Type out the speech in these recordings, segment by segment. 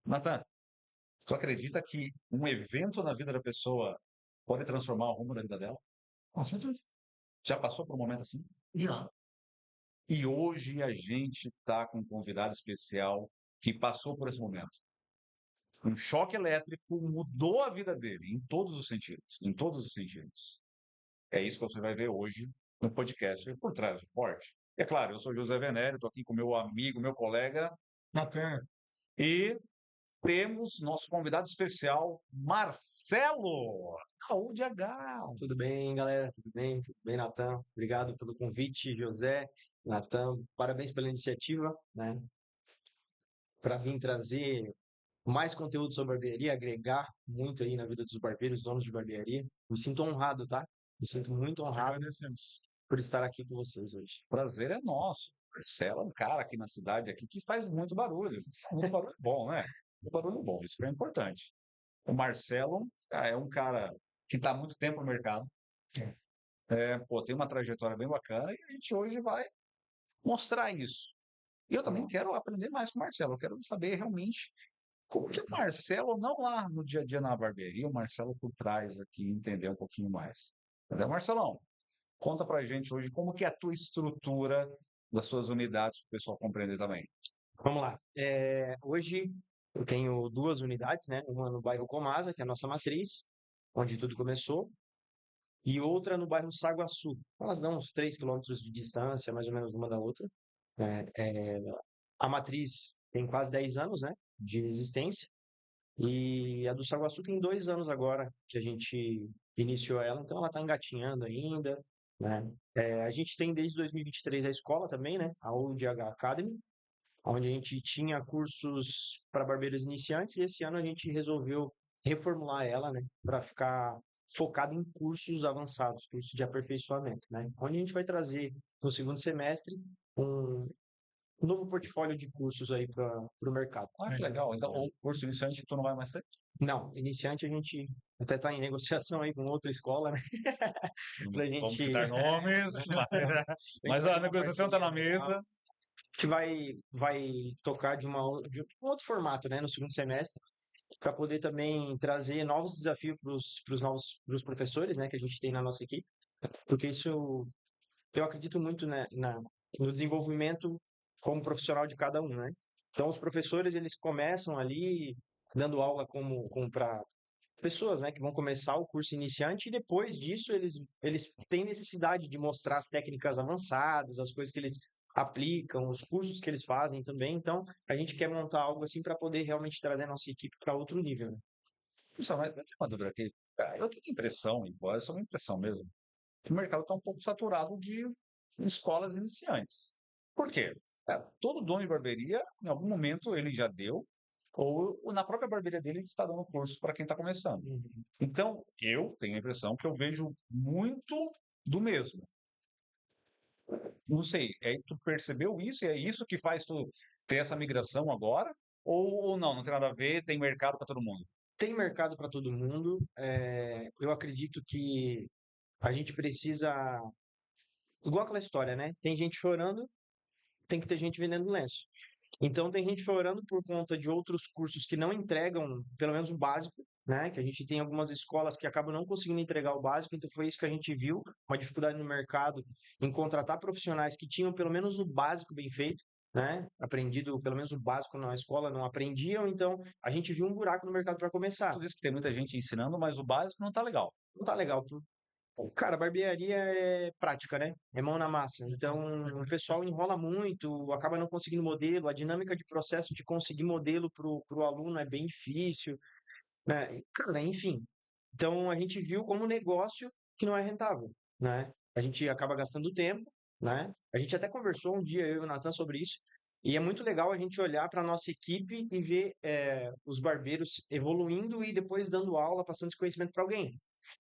Nathan, tu acredita que um evento na vida da pessoa pode transformar o rumo da vida dela? Com certeza. Já passou por um momento assim? Já. E hoje a gente está com um convidado especial que passou por esse momento. Um choque elétrico mudou a vida dele em todos os sentidos, em todos os sentidos. É isso que você vai ver hoje no podcast Por Trás do Forte. É claro, eu sou José Venere, estou aqui com meu amigo, meu colega, Natan, e temos nosso convidado especial, Marcelo. Saúde H. Tudo bem, galera? Tudo bem? Tudo bem, Natan? Obrigado pelo convite, José, Natan. Parabéns pela iniciativa, né? Para vir trazer mais conteúdo sobre barbearia, agregar muito aí na vida dos barbeiros, donos de barbearia. Me sinto honrado, tá? Me sinto muito nós que honrado agradecemos. por estar aqui com vocês hoje. Prazer é nosso. Marcelo é um cara aqui na cidade aqui que faz muito barulho. Muito barulho bom, né? Muito barulho bom, isso que é importante. O Marcelo é um cara que está há muito tempo no mercado. Pô, tem uma trajetória bem bacana e a gente hoje vai mostrar isso. E eu também quero aprender mais com o Marcelo. Eu quero saber realmente como que o Marcelo, não lá no dia a dia na barbearia, o Marcelo por trás aqui, entender um pouquinho mais. Entendeu, Marcelão? Conta pra gente hoje como que é a tua estrutura das suas unidades para o pessoal compreender também. Vamos lá. Hoje eu tenho duas unidades, né? Uma no bairro Comasa, que é a nossa matriz, onde tudo começou, e outra no bairro Saguaçu. Elas dão uns 3 quilômetros de distância, mais ou menos uma da outra. A matriz tem quase 10 anos, né, de existência, e a do Saguaçu tem 2 anos agora que a gente iniciou ela, então ela está engatinhando ainda, né. A gente tem desde 2023 a escola também, né, a UDH Academy, onde a gente tinha cursos para barbeiros iniciantes, e esse ano a gente resolveu reformular ela, né, para ficar focado em cursos avançados, cursos de aperfeiçoamento, né, onde a gente vai trazer no segundo semestre um novo portfólio de cursos aí para o mercado. Ah, que legal. Então, o curso iniciante tu não vai mais ter? Não, iniciante a gente até está em negociação aí com outra escola, né? Pra Vamos gente. citar nomes, mas a negociação está na mesa. A gente vai tocar de um outro formato, né, no segundo semestre, para poder também trazer novos desafios pros professores, né, que a gente tem na nossa equipe, porque isso eu acredito muito, né, no desenvolvimento como profissional de cada um, né? Então, os professores, eles começam ali dando aula como para pessoas, né, que vão começar o curso iniciante, e depois disso eles têm necessidade de mostrar as técnicas avançadas, as coisas que eles aplicam, os cursos que eles fazem também. Então, a gente quer montar algo assim para poder realmente trazer a nossa equipe para outro nível, né? Pessoal, mas eu tenho uma dúvida aqui. Eu tenho a impressão, embora é só uma impressão mesmo, que o mercado está um pouco saturado de escolas iniciantes. Por quê? Todo dono de barbearia, em algum momento, ele já deu, ou na própria barbearia dele, ele está dando curso para quem está começando. Então, eu tenho a impressão que eu vejo muito do mesmo. Não sei, tu percebeu isso? E é isso que faz tu ter essa migração agora? Ou não, não tem nada a ver, tem mercado para todo mundo? Tem mercado para todo mundo. Eu acredito que a gente precisa, igual aquela história, né? Tem gente chorando, tem que ter gente vendendo lenço. Então, tem gente chorando por conta de outros cursos que não entregam, pelo menos o básico, né? Que a gente tem algumas escolas que acabam não conseguindo entregar o básico, então foi isso que a gente viu, uma dificuldade no mercado em contratar profissionais que tinham pelo menos o básico bem feito, né? Aprendido pelo menos o básico na escola, não aprendiam, então a gente viu um buraco no mercado para começar. Tu diz que tem muita gente ensinando, mas o básico não está legal. Não tá legal. Cara, barbearia é prática, né? É mão na massa. Então, o pessoal enrola muito, acaba não conseguindo modelo. A dinâmica de processo de conseguir modelo pro aluno é bem difícil, né? Cara, enfim. Então, a gente viu como negócio que não é rentável, né? A gente acaba gastando tempo, né? A gente até conversou um dia, eu e o Natan, sobre isso. E é muito legal a gente olhar para a nossa equipe e ver os barbeiros evoluindo e depois dando aula, passando esse conhecimento para alguém.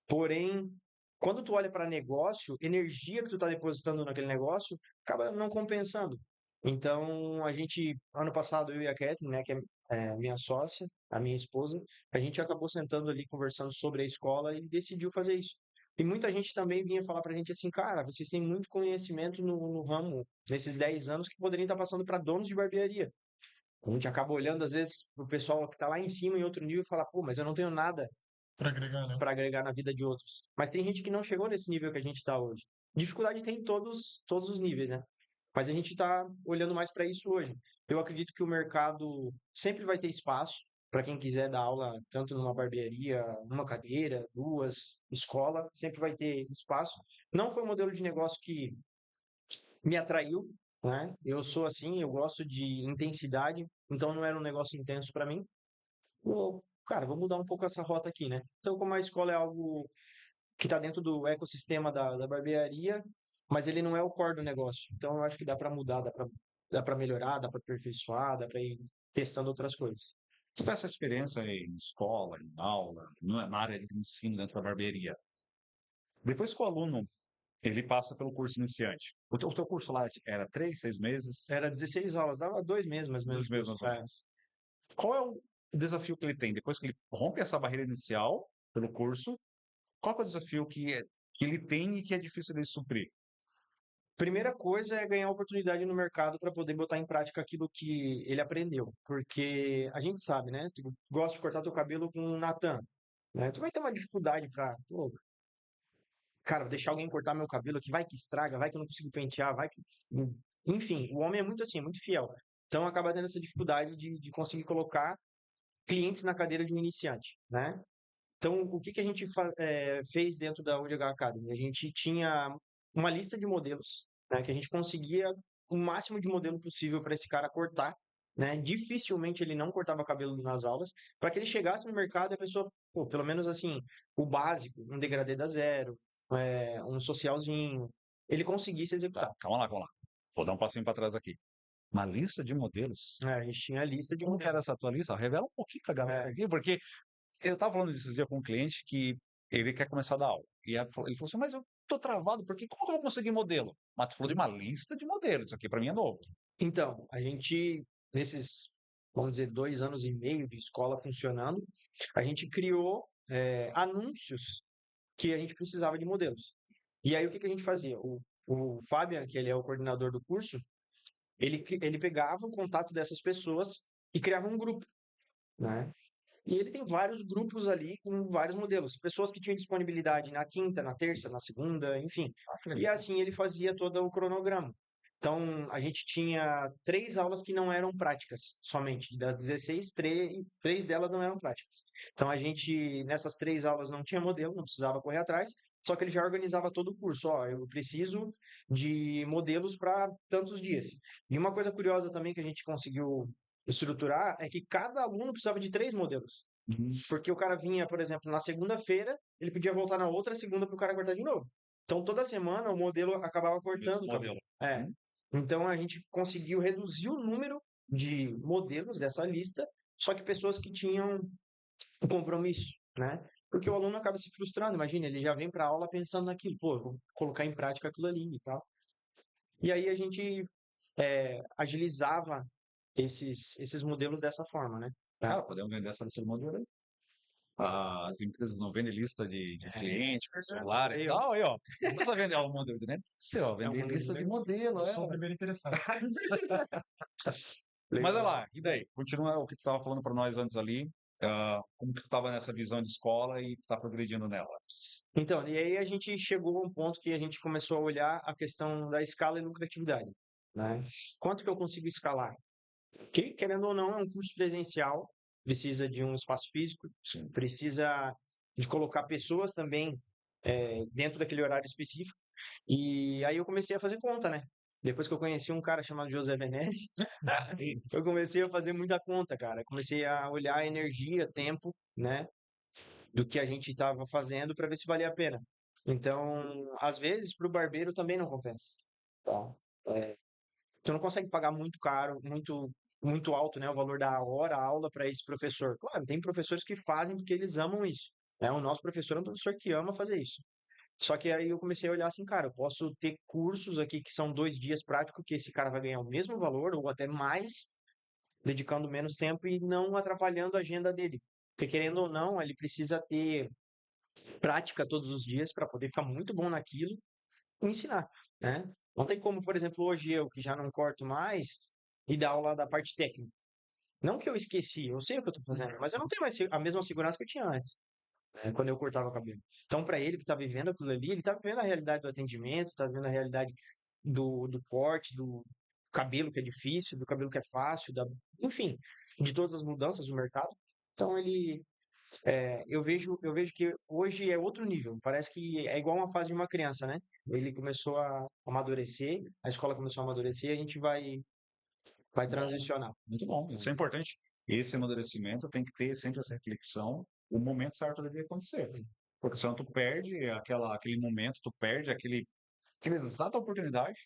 Porém, quando tu olha para negócio, energia que tu está depositando naquele negócio acaba não compensando. Então, a gente, ano passado, eu e a Kathleen, né, que é minha sócia, a minha esposa, a gente acabou sentando ali conversando sobre a escola e decidiu fazer isso. E muita gente também vinha falar pra gente assim, cara, vocês têm muito conhecimento no ramo, nesses 10 anos, que poderiam estar passando para donos de barbearia. A gente acaba olhando, às vezes, pro pessoal que tá lá em cima, em outro nível, e fala, pô, mas eu não tenho nada Pra agregar, né? para agregar na vida de outros. Mas tem gente que não chegou nesse nível que a gente está hoje. Dificuldade tem em todos os níveis, né? Mas a gente está olhando mais para isso hoje. Eu acredito que o mercado sempre vai ter espaço para quem quiser dar aula, tanto numa barbearia, uma cadeira, duas, escola, sempre vai ter espaço. Não foi um modelo de negócio que me atraiu, né? Eu sou assim, eu gosto de intensidade, então não era um negócio intenso para mim. Cara, vou mudar um pouco essa rota aqui, né? Então, como a escola é algo que está dentro do ecossistema da barbearia, mas ele não é o core do negócio. Então, eu acho que dá para mudar, dá para melhorar, dá para aperfeiçoar, dá para ir testando outras coisas. Tu tem essa experiência em escola, em aula, na área de ensino dentro da barbearia. Depois que o aluno ele passa pelo curso iniciante, o teu curso lá era 3, 6 meses, Era 16 aulas, dava 2 meses mais ou menos 2 de meses curso. mais ou menos. Qual é o desafio que ele tem depois que ele rompe essa barreira inicial pelo curso? Qual que é o desafio que ele tem e que é difícil de suprir? Primeira coisa é ganhar oportunidade no mercado para poder botar em prática aquilo que ele aprendeu. Porque a gente sabe, né? Tu gosta de cortar teu cabelo com um Natan, né? Tu vai ter uma dificuldade para, pô, cara, vou deixar alguém cortar meu cabelo aqui, vai que estraga, vai que eu não consigo pentear, vai que. Enfim, o homem é muito assim, muito fiel. Então acaba tendo essa dificuldade de conseguir colocar clientes na cadeira de um iniciante, né? Então, o que que a gente fez dentro da UDH Academy? A gente tinha uma lista de modelos, né, que a gente conseguia o máximo de modelo possível para esse cara cortar, né? Dificilmente ele não cortava cabelo nas aulas, para que ele chegasse no mercado e a pessoa, pô, pelo menos assim, o básico, um degradê da zero, um socialzinho, ele conseguisse Tá, executar. calma lá. Vou dar um passinho para trás aqui. Uma lista de modelos. A gente tinha a lista de Como que era modelos. essa tua lista? Revela um pouquinho pra galera É, aqui, porque eu estava falando esses dias com um cliente que ele quer começar a dar aula. E ele falou assim, mas eu tô travado, porque como que eu vou conseguir modelo? Mas tu falou de uma lista de modelos, isso aqui para mim é novo. então, a gente, nesses, vamos dizer, 2 anos e meio de escola funcionando, a gente criou anúncios que a gente precisava de modelos. E aí, o que que a gente fazia? O Fabian, que ele é o coordenador do curso, ele pegava o contato dessas pessoas e criava um grupo, né? E ele tem vários grupos ali com vários modelos. Pessoas que tinham disponibilidade na quinta, na terça, na segunda, enfim. Ah, que E legal. assim ele fazia todo o cronograma. Então, a gente tinha 3 aulas que não eram práticas somente. Das 16, três delas não eram práticas. Então, a gente, nessas 3 aulas, não tinha modelo, não precisava correr atrás, só que ele já organizava todo o curso. Ó, eu preciso de modelos para tantos dias. E uma coisa curiosa também que a gente conseguiu estruturar é que cada aluno precisava de 3 modelos. Porque o cara vinha, por exemplo, na segunda-feira, ele podia voltar na outra segunda para o cara cortar de novo. Então, toda semana o modelo acabava Mesmo cortando o cabelo. modelo. É. Hum, Então, a gente conseguiu reduzir o número de modelos dessa lista, só que pessoas que tinham um compromisso, né? Porque o aluno acaba se frustrando. Imagina, ele já vem para a aula pensando naquilo, pô, eu vou colocar em prática aquilo ali e tal. E aí a gente agilizava esses modelos dessa forma, né? Tá? Cara, podemos vender esse modelo aí. As empresas não vendem lista de cliente, por celular e Aí, ó, tal, aí, ó. Não precisa vender o modelo, né? Você, ó, é um vender modelo lista de legal. modelo, Eu é. sou o primeiro interessado. Mas olha Legal. lá, e daí? Continua o que tu estava falando para nós antes ali. Como que tu estava nessa visão de escola e está progredindo nela? Então, e aí a gente chegou a um ponto que a gente começou a olhar a questão da escala e lucratividade, né? Quanto que eu consigo escalar? Que, querendo ou não, é um curso presencial, precisa de um espaço físico, Sim. precisa de colocar pessoas também dentro daquele horário específico. E aí eu comecei a fazer conta, né? Depois que eu conheci um cara chamado José Venere, eu comecei a fazer muita conta, cara. Comecei a olhar a energia, tempo, né? Do que a gente estava fazendo para ver se valia a pena. Então, às vezes, para o barbeiro também não compensa. Tá? Tu não consegue pagar muito caro, muito alto, né, o valor da hora, a aula para esse professor. Claro, tem professores que fazem porque eles amam isso. Né? O nosso professor é um professor que ama fazer isso. Só que aí eu comecei a olhar assim, cara, eu posso ter cursos aqui que são 2 dias práticos, que esse cara vai ganhar o mesmo valor ou até mais, dedicando menos tempo e não atrapalhando a agenda dele. Porque querendo ou não, ele precisa ter prática todos os dias para poder ficar muito bom naquilo e ensinar, né? Não tem como, por exemplo, hoje eu, que já não corto mais, e dar aula da parte técnica. Não que eu esqueci, eu sei o que eu tô fazendo, mas eu não tenho mais a mesma segurança que eu tinha antes, né, quando eu cortava o cabelo. Então, para ele que tá vivendo aquilo ali, ele tá vivendo a realidade do atendimento, tá vivendo a realidade do corte, do cabelo que é difícil, do cabelo que é fácil, enfim, de todas as mudanças do mercado. Então, eu vejo que hoje é outro nível. Parece que é igual uma fase de uma criança, né? Ele começou a amadurecer, a escola começou a amadurecer, a gente vai Bom, transicionar. muito bom. Isso é importante. Esse amadurecimento tem que ter sempre essa reflexão. O momento certo deve acontecer. Porque senão tu perde aquele momento, tu perde aquela exata oportunidade.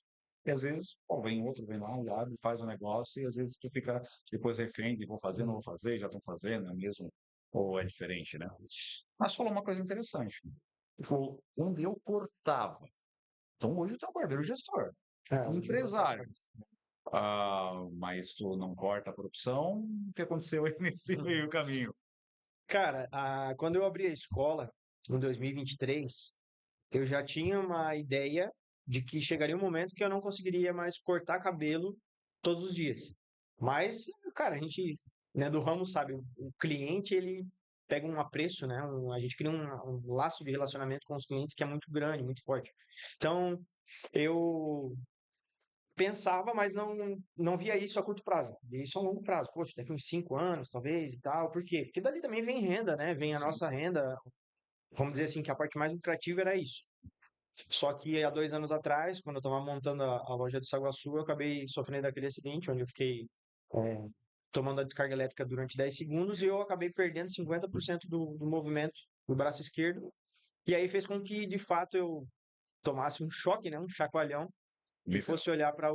E às vezes, pô, vem outro, vem lá, e abre, faz um negócio, e às vezes tu fica depois refém de vou fazer, não vou fazer, já estão fazendo, é mesmo, ou é diferente, né? Mas falou uma coisa interessante. Ele falou, onde eu cortava. Então hoje tu é um barbeiro gestor, um Hoje eu empresário. Mas tu não corta por opção, o que aconteceu aí nesse meio caminho? Cara, quando eu abri a escola, em 2023, eu já tinha uma ideia de que chegaria um momento que eu não conseguiria mais cortar cabelo todos os dias. Mas, cara, a gente, né, do ramo sabe, o cliente, ele pega um apreço, né? A gente cria um laço de relacionamento com os clientes que é muito grande, muito forte. Então, eu pensava, mas não via isso a curto prazo. Via isso a longo prazo. Poxa, daqui uns 5 anos, talvez, e tal. Por quê? Porque dali também vem renda, né? Vem a Sim. nossa renda. Vamos dizer assim, que a parte mais lucrativa era isso. Só que há 2 anos atrás, quando eu estava montando a loja do Saguaçu, eu acabei sofrendo aquele acidente, onde eu fiquei tomando a descarga elétrica durante 10 segundos e eu acabei perdendo 50% do movimento do braço esquerdo. E aí fez com que, de fato, eu tomasse um choque, né? Um chacoalhão, e Literal. fosse olhar para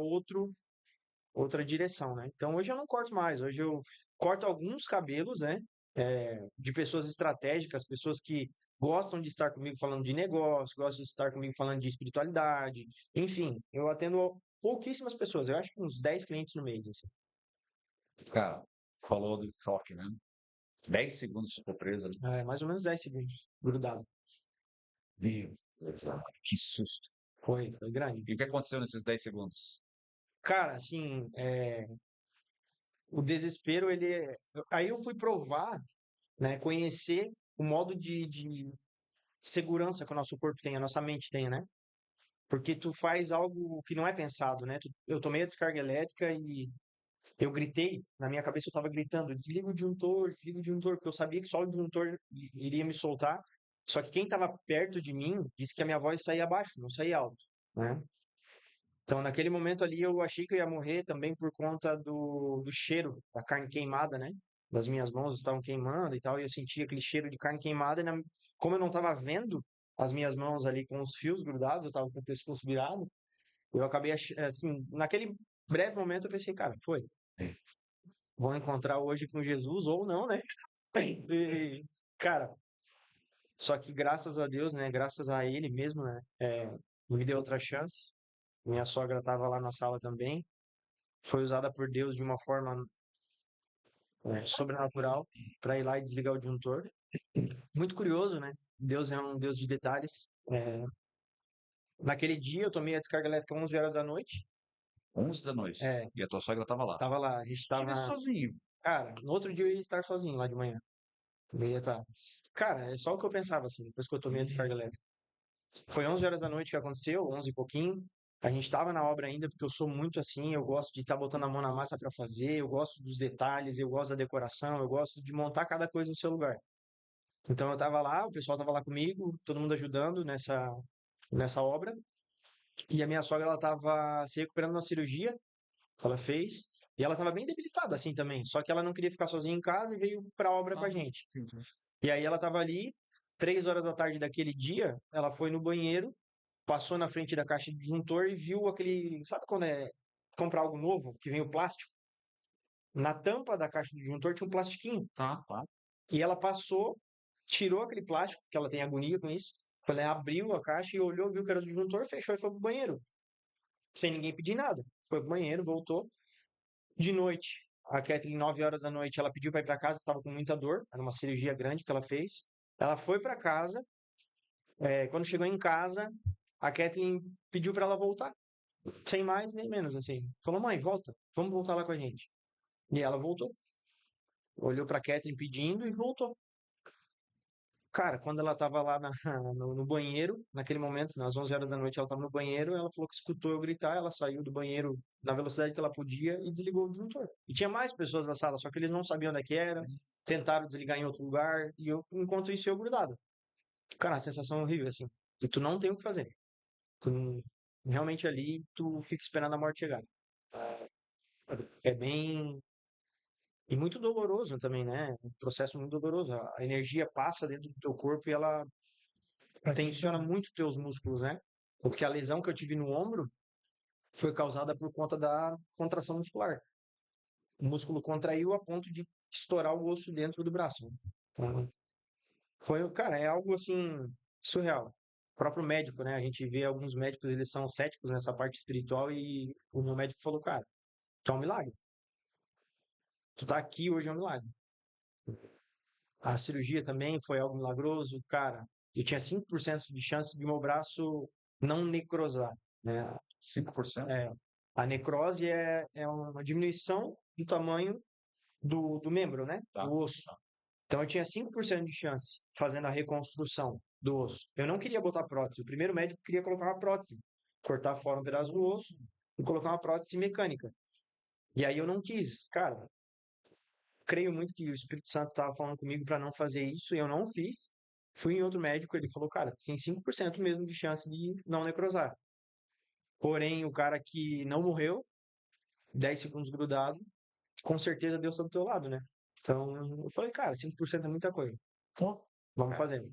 outra direção, né? Então hoje eu não corto mais, hoje eu corto alguns cabelos, né? De pessoas estratégicas, pessoas que gostam de estar comigo falando de negócio, gostam de estar comigo falando de espiritualidade, enfim, eu atendo pouquíssimas pessoas, eu acho que uns 10 clientes no mês, assim. Cara, falou do choque, né? 10 segundos ficou preso ali. Mais ou menos 10 segundos, grudado. Meu Deus, que susto. Foi grande. E o que aconteceu nesses 10 segundos? Cara, assim, o desespero, aí eu fui provar, né, conhecer o modo de segurança que o nosso corpo tem, a nossa mente tem, né? Porque tu faz algo que não é pensado, né? Eu tomei a descarga elétrica e eu gritei, na minha cabeça eu tava gritando, desliga o disjuntor, porque eu sabia que só o disjuntor iria me soltar. Só que quem tava perto de mim disse que a minha voz saía baixo, não saía alto, né? Então, naquele momento ali, eu achei que eu ia morrer também por conta do cheiro da carne queimada, né? Das minhas mãos estavam queimando e tal, e eu sentia aquele cheiro de carne queimada. Como eu não estava vendo as minhas mãos ali com os fios grudados, eu estava com o pescoço virado, eu acabei, assim, naquele breve momento eu pensei, cara, foi. Vou encontrar hoje com Jesus ou não, né? E, cara, só que graças a Deus, né? Graças a Ele mesmo, né? Me deu outra chance. Minha sogra estava lá na sala também. Foi usada por Deus de uma forma sobrenatural para ir lá e desligar o disjuntor. Muito curioso, né? Deus é um Deus de detalhes. Naquele dia eu tomei a descarga elétrica 11 horas da noite. 11 da noite. É, E a tua sogra tava lá. tava lá, a gente Tive tava. sozinho. Cara, no outro dia eu ia estar sozinho lá de manhã. Eu ia estar. Cara, é só o que eu pensava assim, depois que eu tomei a descarga elétrica. Foi 11 horas da noite que aconteceu, 11 e pouquinho. A gente estava na obra ainda, porque eu sou muito assim, eu gosto de estar botando a mão na massa para fazer, eu gosto dos detalhes, eu gosto da decoração, eu gosto de montar cada coisa no seu lugar. Então eu tava lá, o pessoal tava lá comigo, todo mundo ajudando nessa obra. E a minha sogra, ela tava se recuperando de uma cirurgia que ela fez. E ela tava bem debilitada assim também. Só que ela não queria ficar sozinha em casa e veio pra obra com a gente. Entendi. E aí ela tava ali, 3 horas da tarde daquele dia, ela foi no banheiro, passou na frente da caixa de disjuntor e viu aquele. Sabe quando é comprar algo novo, que vem o plástico? Na tampa da caixa do disjuntor tinha um plastiquinho. Tá. E ela passou, tirou aquele plástico, que ela tem agonia com isso. Foi lá, abriu a caixa e olhou, viu que era o disjuntor, fechou e foi pro banheiro. Sem ninguém pedir nada. Foi pro banheiro, voltou. De noite, a Kathleen, 9 horas da noite, ela pediu para ir para casa, que estava com muita dor. Era uma cirurgia grande que ela fez. Ela foi para casa. Quando chegou em casa, a Kathleen pediu para ela voltar. Sem mais nem menos, assim. Falou, mãe, volta. Vamos voltar lá com a gente. E ela voltou. olhou pra Catherine pedindo e voltou. Cara, quando ela tava lá no banheiro, naquele momento, nas 11 horas da noite, ela tava no banheiro, ela falou que escutou eu gritar, ela saiu do banheiro na velocidade que ela podia e desligou o disjuntor. E tinha mais pessoas na sala, só que eles não sabiam onde é que era, tentaram desligar em outro lugar, e eu, enquanto isso, eu grudado. Cara, a sensação é horrível, assim. E tu não tem o que fazer. Realmente ali, tu fica esperando a morte chegar. É bem. E muito doloroso também, né? Um processo muito doloroso. A energia passa dentro do teu corpo e ela tensiona muito teus músculos, né? Tanto que a lesão que eu tive no ombro foi causada por conta da contração muscular. O músculo contraiu a ponto de estourar o osso dentro do braço. Então, cara, é algo assim surreal. O próprio médico, né? A gente vê alguns médicos, eles são céticos nessa parte espiritual e o meu médico falou, cara, tu é um milagre. Tu tá aqui hoje é um milagre. A cirurgia também foi algo milagroso, cara. Eu tinha 5% de chance de meu braço não necrosar, né? 5%? É, a necrose é uma diminuição do tamanho do membro, né? Tá. Do osso. Então eu tinha 5% de chance fazendo a reconstrução do osso. Eu não queria botar prótese. O primeiro médico queria colocar uma prótese, cortar fora um pedaço do osso e colocar uma prótese mecânica. E aí eu não quis. Cara, creio muito que o Espírito Santo estava falando comigo para não fazer isso e eu não fiz. Fui em outro médico, ele falou, cara, tem 5% mesmo de chance de não necrosar. Porém, o cara que não morreu, 10 segundos grudado, com certeza Deus está do teu lado, né? Então, eu falei, cara, 5% é muita coisa. Vamos fazer.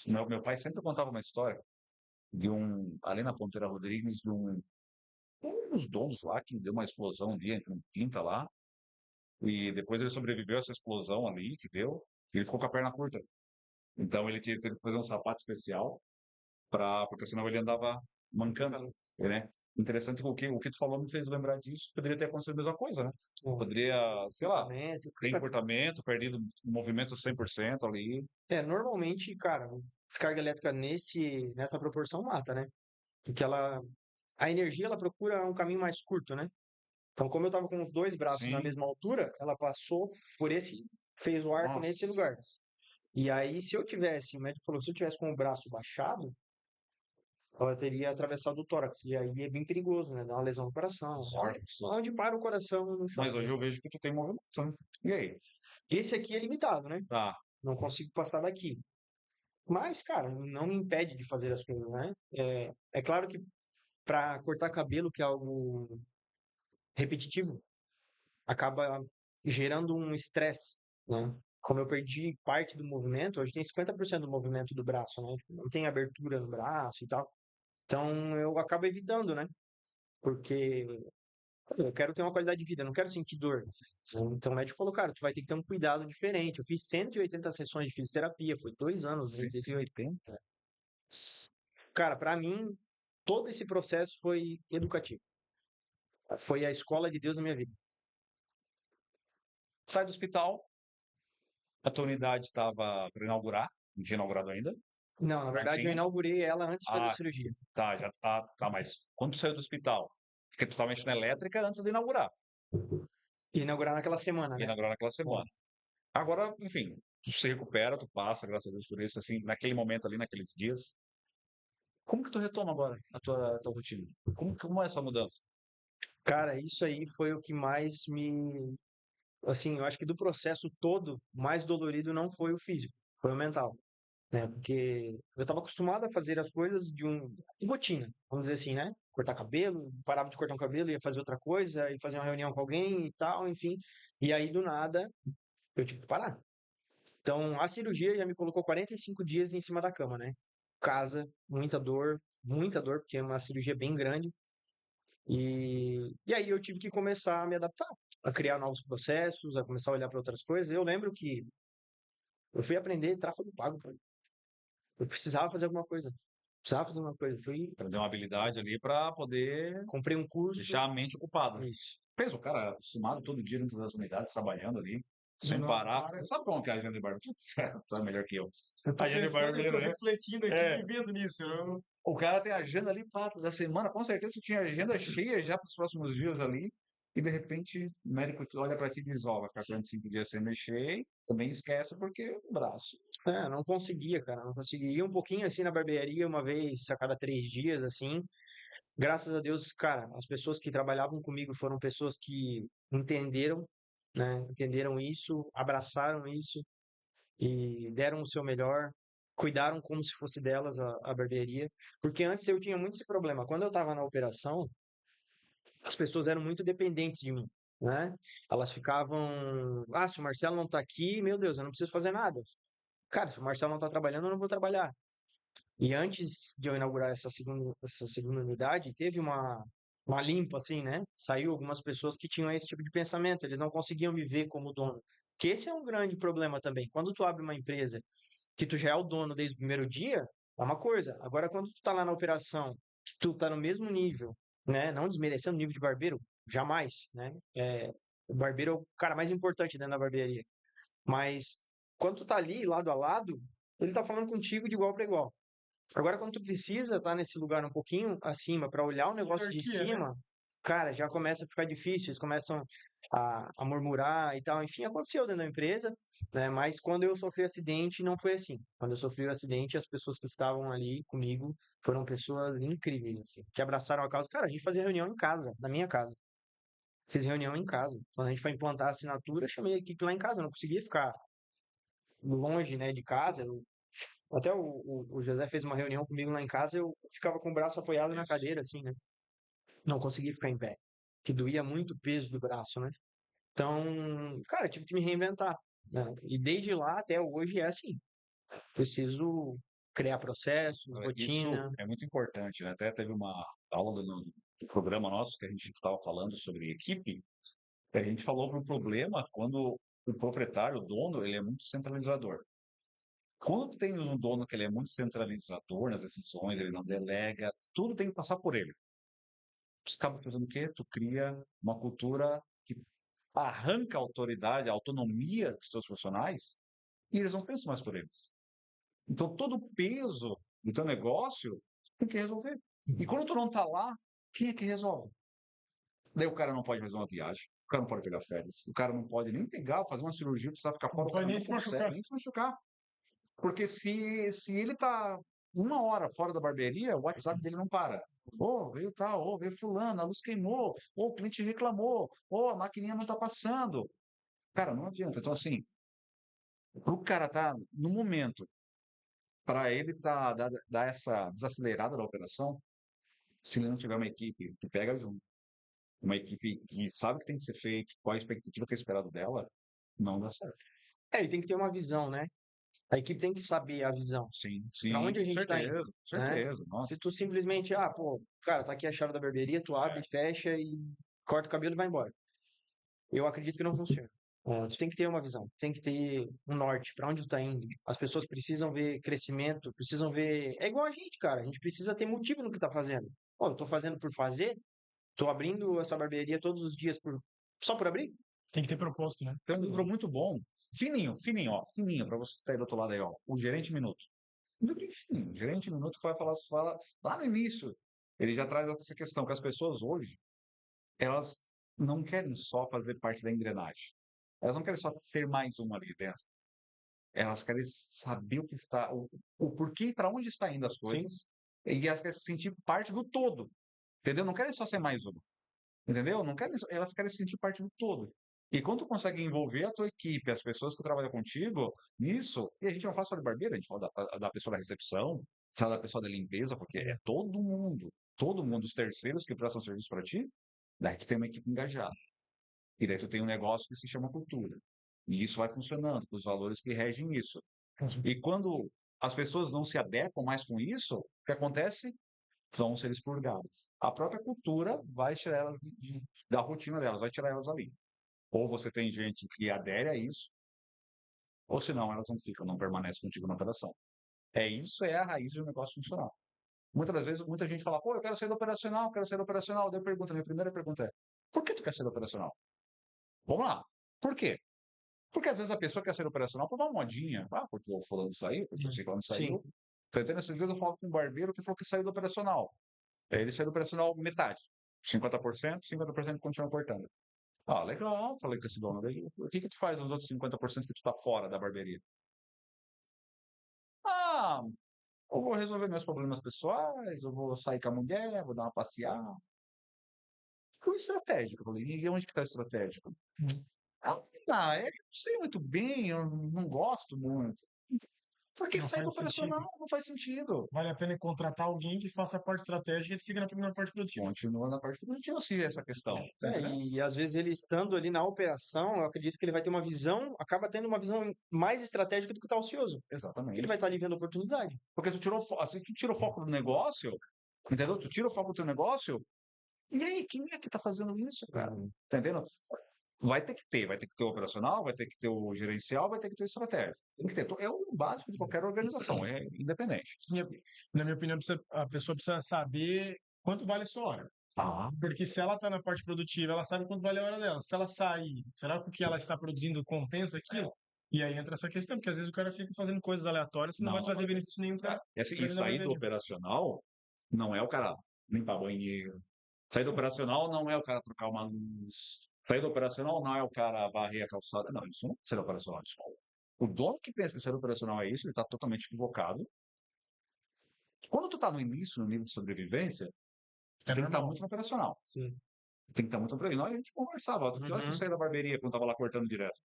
Meu pai sempre contava uma história de ali na Ponteira Rodrigues, um dos donos lá que deu uma explosão um dia com tinta lá, e depois ele sobreviveu a essa explosão ali que deu, e ele ficou com a perna curta. Então ele teve que fazer um sapato especial, porque senão ele andava mancando, né? Interessante que o que tu falou me fez lembrar disso. Poderia ter acontecido a mesma coisa, né? Poderia, sei lá, ter encurtamento, perdido o movimento 100% ali. Normalmente, cara, descarga elétrica nessa proporção mata, né? Porque a energia, ela procura um caminho mais curto, né? Então, como eu tava com os dois braços na Sim. mesma altura, ela passou fez o arco nesse lugar. E aí, o médico falou, se eu tivesse com o braço baixado, ela teria atravessado o tórax. E aí é bem perigoso, né? Dá uma lesão no coração. Onde para o coração no chão. Mas hoje eu vejo que tu tem movimento, né? E aí? Esse aqui é limitado, né? Tá. Não consigo passar daqui. Mas, cara, não me impede de fazer as coisas, né? É claro que para cortar cabelo, que é algo repetitivo, acaba gerando um estresse, né? Como eu perdi parte do movimento, hoje tem 50% do movimento do braço, né? Tipo, não tem abertura no braço e tal. Então eu acabo evitando, né? Porque eu quero ter uma qualidade de vida, eu não quero sentir dor. Então o médico falou, cara, tu vai ter que ter um cuidado diferente. Eu fiz 180 sessões de fisioterapia, foi 2 anos. 180? Cara, pra mim, todo esse processo foi educativo. Foi a escola de Deus na minha vida. Sai do hospital, a tua unidade estava para inaugurar, não tinha inaugurado ainda. Não, na verdade eu tinha? inaugurei ela antes de fazer a Ah, cirurgia. tá, já tá, mas quando tu saiu do hospital? Porque tu tava mexendo na elétrica antes de inaugurar. Inaugurar naquela semana, né? Inaugurar naquela semana. Agora, enfim, tu se recupera, tu passa, graças a Deus por isso, assim, naquele momento ali, naqueles dias. Como que tu retoma agora a tua rotina? Como é essa mudança? Cara, isso aí foi o que mais assim, eu acho que do processo todo, o mais dolorido não foi o físico, foi o mental, né? Porque eu estava acostumado a fazer as coisas de rotina, vamos dizer assim, né? Cortar cabelo, parava de cortar um cabelo, ia fazer outra coisa, ia fazer uma reunião com alguém e tal, enfim. E aí, do nada, eu tive que parar. Então, a cirurgia já me colocou 45 dias em cima da cama, né? Casa, muita dor, porque é uma cirurgia bem grande. E aí eu tive que começar a me adaptar, a criar novos processos, a começar a olhar para outras coisas. Eu lembro que eu fui aprender tráfego pago, pô. Eu precisava fazer alguma coisa. Precisava fazer alguma coisa. Aprender uma habilidade ali para poder Comprei um curso. deixar a mente ocupada. Isso. Pensa, o cara acostumado todo dia dentro das unidades, trabalhando ali, sem parar. Sabe como que é a agenda de barbeiro? Sabe melhor que eu. Tô Agenda de pensando e tô barbeiro, né? refletindo aqui, vivendo nisso. O cara tem agenda ali da semana, com certeza tu tinha agenda cheia já para os próximos dias ali. e de repente o médico olha para ti e diz, ó, vai ficar 45 dias sem mexer, e também esquece porque o braço. Não conseguia, cara, não conseguia. Ia um pouquinho assim na barbearia, uma vez a cada 3 dias, assim. Graças a Deus, cara, as pessoas que trabalhavam comigo foram pessoas que entenderam, né? Entenderam isso, abraçaram isso e deram o seu melhor, cuidaram como se fosse delas a barbearia. Porque antes eu tinha muito esse problema. Quando eu estava na operação, as pessoas eram muito dependentes de mim, né? Elas ficavam, se o Marcelo não tá aqui, meu Deus, eu não preciso fazer nada. Cara, se o Marcelo não tá trabalhando, eu não vou trabalhar. E antes de eu inaugurar essa segunda unidade, teve uma limpa, assim, né? Saiu algumas pessoas que tinham esse tipo de pensamento, eles não conseguiam me ver como dono. Que esse é um grande problema também. Quando tu abre uma empresa que tu já é o dono desde o primeiro dia, é uma coisa. Agora, quando tu tá lá na operação, que tu tá no mesmo nível, né? Não desmerecendo o nível de barbeiro, jamais, né? O barbeiro é o cara mais importante dentro da barbearia. Mas quando tu tá ali, lado a lado, ele tá falando contigo de igual para igual. Agora, quando tu precisa estar nesse lugar um pouquinho acima para olhar o negócio de Hierarquia, né? cima, cara, já começa a ficar difícil, eles começam a murmurar e tal. Enfim, aconteceu dentro da empresa, né? Mas quando eu sofri acidente, não foi assim. Quando eu sofri o acidente, as pessoas que estavam ali comigo foram pessoas incríveis, assim, que abraçaram a causa. Cara, a gente fazia reunião em casa, na minha casa. Fiz reunião em casa. Quando a gente foi implantar a assinatura, eu chamei a equipe lá em casa. Eu não conseguia ficar longe, né, de casa. Até o José fez uma reunião comigo lá em casa, eu ficava com o braço apoiado na Isso. cadeira, assim, né? Não conseguia ficar em pé, que doía muito o peso do braço, né? Então, cara, tive que me reinventar, né? E desde lá até hoje é assim. Preciso criar processos, Isso rotina. é muito importante, né? Até teve uma aula no programa nosso que a gente estava falando sobre equipe, e a gente falou para o problema quando o proprietário, o dono, ele é muito centralizador. Quando tu tem um dono que ele é muito centralizador nas decisões, ele não delega, tudo tem que passar por ele. Tu acaba fazendo o quê? Tu cria uma cultura que arranca a autoridade, a autonomia dos teus profissionais e eles não pensam mais por eles. Então, todo o peso do teu negócio tem que resolver. E quando tu não tá lá, quem é que resolve? Daí o cara não pode fazer uma viagem, o cara não pode pegar férias, o cara não pode nem pegar, fazer uma cirurgia, precisar ficar Não fora, o pode cara nem não se consegue machucar. nem se machucar. Porque se ele tá 1 hora fora da barbearia, o WhatsApp dele não para. Ô, veio tal, ô, veio fulano, a luz queimou, ô, o cliente reclamou, ô, a maquininha não tá passando. Cara, não adianta. Então, assim, pro cara tá no momento, para ele dar essa desacelerada da operação, se ele não tiver uma equipe que pega junto, uma equipe que sabe o que tem que ser feito, qual a expectativa que é esperado dela, não dá certo. E tem que ter uma visão, né? A equipe tem que saber a visão. Sim, Para sim, onde a com gente está indo, certeza, com né? certeza. Se Nossa, tu simplesmente, pô, cara, tá aqui a chave da barbearia, tu abre, fecha e corta o cabelo e vai embora. Eu acredito que não funciona. Tu tem que ter uma visão, tem que ter um norte, para onde tu tá indo. As pessoas precisam ver crescimento, precisam ver. É igual a gente, cara. A gente precisa ter motivo no que tá fazendo. Pô, eu tô fazendo por fazer, tô abrindo essa barbearia todos os dias só por abrir? Tem que ter proposto, né? tem um livro muito bom, fininho, fininho, ó, fininho, para você que tá aí do outro lado aí, ó, O Gerente Minuto. Um livro fininho, O Gerente Minuto que vai fala lá no início, ele já traz essa questão que as pessoas hoje, elas não querem só fazer parte da engrenagem. Elas não querem só ser mais uma ali dentro. Elas querem saber o que está, o porquê, para onde está indo as Sim. coisas, e elas querem se sentir parte do todo. Entendeu? Não querem só ser mais uma. Entendeu? Não querem, elas querem se sentir parte do todo. E quando tu consegue envolver a tua equipe, as pessoas que trabalham contigo, nisso, e a gente não fala só de barbeiro, a gente fala da pessoa da recepção, fala da pessoa da limpeza, porque é todo mundo, os terceiros que prestam serviço para ti, daí tu tem uma equipe engajada. E daí tu tem um negócio que se chama cultura. E isso vai funcionando, com os valores que regem isso. E quando as pessoas não se adequam mais com isso, o que acontece? Vão ser expurgadas. A própria cultura vai tirar elas da rotina delas, vai tirar elas ali. Ou você tem gente que adere a isso, ou senão elas não ficam, não permanecem contigo na operação. Isso é a raiz do negócio funcional. Muitas das vezes, muita gente fala, pô, eu quero sair do operacional, quero sair do operacional. Daí eu pergunto, minha primeira pergunta é, por que tu quer sair do operacional? Vamos lá. Por quê? Porque às vezes a pessoa quer sair do operacional por uma modinha. Porque o fulano saiu, porque o ciclano Sim. saiu. Tá entendendo? Esses dias eu falo com um barbeiro que falou que saiu do operacional. Ele saiu do operacional metade. 50%, 50% continua cortando. Ah, legal, falei com esse dono. Daí, o que que tu faz nos outros 50% que tu tá fora da barbearia? Ah, eu vou resolver meus problemas pessoais, eu vou sair com a mulher, vou dar uma passeada. Ficou estratégico. Eu falei, e onde que tá o estratégico? Hum. É que eu não sei muito bem, eu não gosto muito. Porque Não sair do faz sentido. operacional não faz sentido. Vale a pena contratar alguém que faça a parte estratégica e ele fica na parte produtiva. Continua na parte produtiva, sim, essa questão. Tá entendendo? E às vezes ele estando ali na operação, eu acredito que ele vai ter uma visão, acaba tendo uma visão mais estratégica do que o tá ocioso. Porque ele vai Exatamente. estar ali vendo oportunidade. Porque tu tirou, assim que tu tira o foco do negócio, entendeu? Tu tira o foco do teu negócio, e aí, quem é que tá fazendo isso, cara? Tá entendendo? Vai ter que ter o operacional, vai ter que ter o gerencial, vai ter que ter o estratégia. Tem que ter. É o básico de qualquer organização, é independente. Minha- Na minha opinião, a pessoa precisa saber quanto vale a sua hora. Ah, Porque se ela está na parte produtiva, ela sabe quanto vale a hora dela. Se ela sair, será que o que ela está produzindo compensa aquilo? E aí entra essa questão, porque às vezes o cara fica fazendo coisas aleatórias que não vai não. trazer benefício nenhum para E assim, ele e na sair do barbearia. operacional não é o cara limpar banheiro. Sair do operacional não é o cara trocar uma luz. Sair do operacional não é o cara varrer a calçada. Não, isso não é ser operacional, desculpa. O dono que pensa que ser operacional é isso, ele está totalmente equivocado. Quando tu está no início, no nível de sobrevivência, tu É tem que estar normal. muito no operacional. Sim. Tem que estar muito no operacional. E a gente conversava. Que horas tu Uhum. saía da barbearia quando tava lá cortando direto?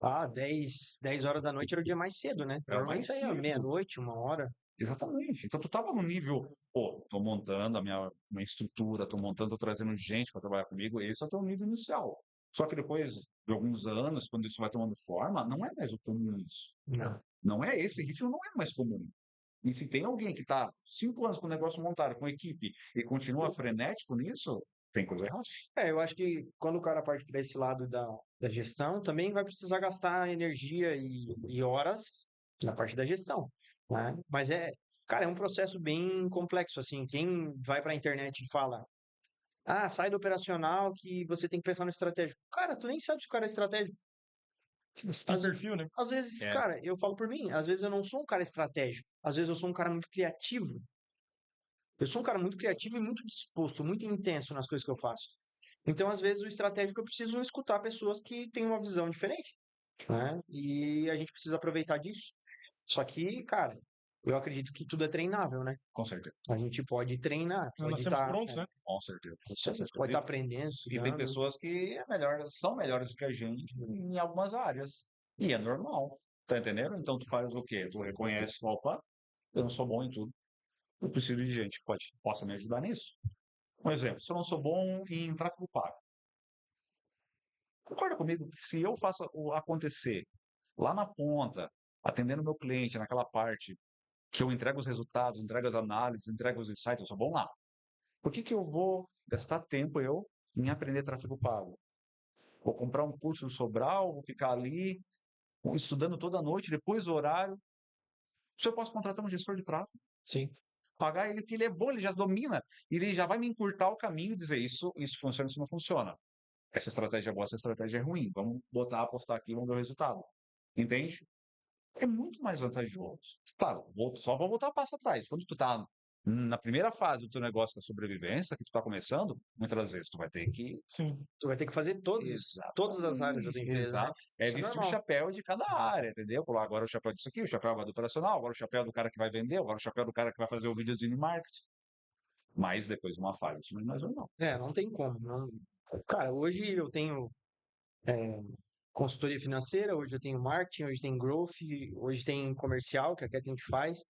Ah, 10 horas da noite era o dia mais cedo, né? Era Normalmente mais saía cedo. meia-noite, 1 hora. Exatamente. Então tu tava no nível, pô, tô montando a minha estrutura, tô montando, tô trazendo gente para trabalhar comigo, esse é o teu nível inicial. Só que depois de alguns anos, quando isso vai tomando forma, não é mais o comum isso. Não. Não é esse ritmo, não é mais comum. E se tem alguém que está 5 anos com o negócio montado, com equipe, e continua frenético nisso, tem coisa errada. Eu acho que quando o cara parte para esse lado da gestão, também vai precisar gastar energia e horas na parte da gestão, né? Mas cara, é um processo bem complexo, assim. Quem vai para a internet e fala, sai do operacional que você tem que pensar no estratégico. Cara, tu nem sabe se o cara é estratégico. Você tem Às, perfil, né? às vezes, É, cara, eu falo por mim, às vezes eu não sou um cara estratégico. Às vezes eu sou um cara muito criativo. Eu sou um cara muito criativo e muito disposto, muito intenso nas coisas que eu faço. Então, às vezes, o estratégico eu preciso escutar pessoas que têm uma visão diferente, né? E a gente precisa aproveitar disso. Só que, cara, eu acredito que tudo é treinável, né? com certeza. A gente pode treinar, Nós pode nascemos estar, prontos, né? Com certeza. isso Com aí, pode certeza. estar aprendendo, E tem estudando. pessoas que são melhores do que a gente em algumas áreas. E é normal. Tá entendendo? Então tu faz o quê? Tu reconhece, opa, eu não sou bom em tudo. Eu preciso de gente que possa me ajudar nisso. Um exemplo, se eu não sou bom em tráfego pago, concorda comigo que se eu faço acontecer lá na ponta, atendendo meu cliente naquela parte, que eu entrego os resultados, entrego as análises, entrego os insights, eu sou bom lá. Por que que eu vou gastar tempo eu em aprender tráfego pago? Vou comprar um curso no Sobral, vou ficar ali estudando toda noite, depois do horário. Se eu posso contratar um gestor de tráfego, Sim. pagar ele, que ele é bom, ele já domina, ele já vai me encurtar o caminho e dizer isso funciona, isso não funciona. Essa estratégia é boa, essa estratégia é ruim. Vamos botar, apostar aqui, vamos ver o resultado. Entende? É muito mais vantajoso. Claro, só vou voltar um passo atrás. Quando tu está na primeira fase do teu negócio da sobrevivência, que tu está começando, muitas das vezes tu vai ter que. Sim. Tu vai ter que fazer todas as áreas da tua Exatamente, empresa, né? exato. É Isso é vestir o normal. chapéu de cada área, entendeu? Agora o chapéu disso aqui, o chapéu agora do operacional, agora o chapéu do cara que vai vender, agora o chapéu do cara que vai fazer o videozinho de marketing. Mas depois de uma falha, isso não é mais normal. Não tem como. Não... Cara, hoje eu tenho consultoria financeira, hoje eu tenho marketing, hoje tem growth, hoje tem comercial, que a Kathleen que faz.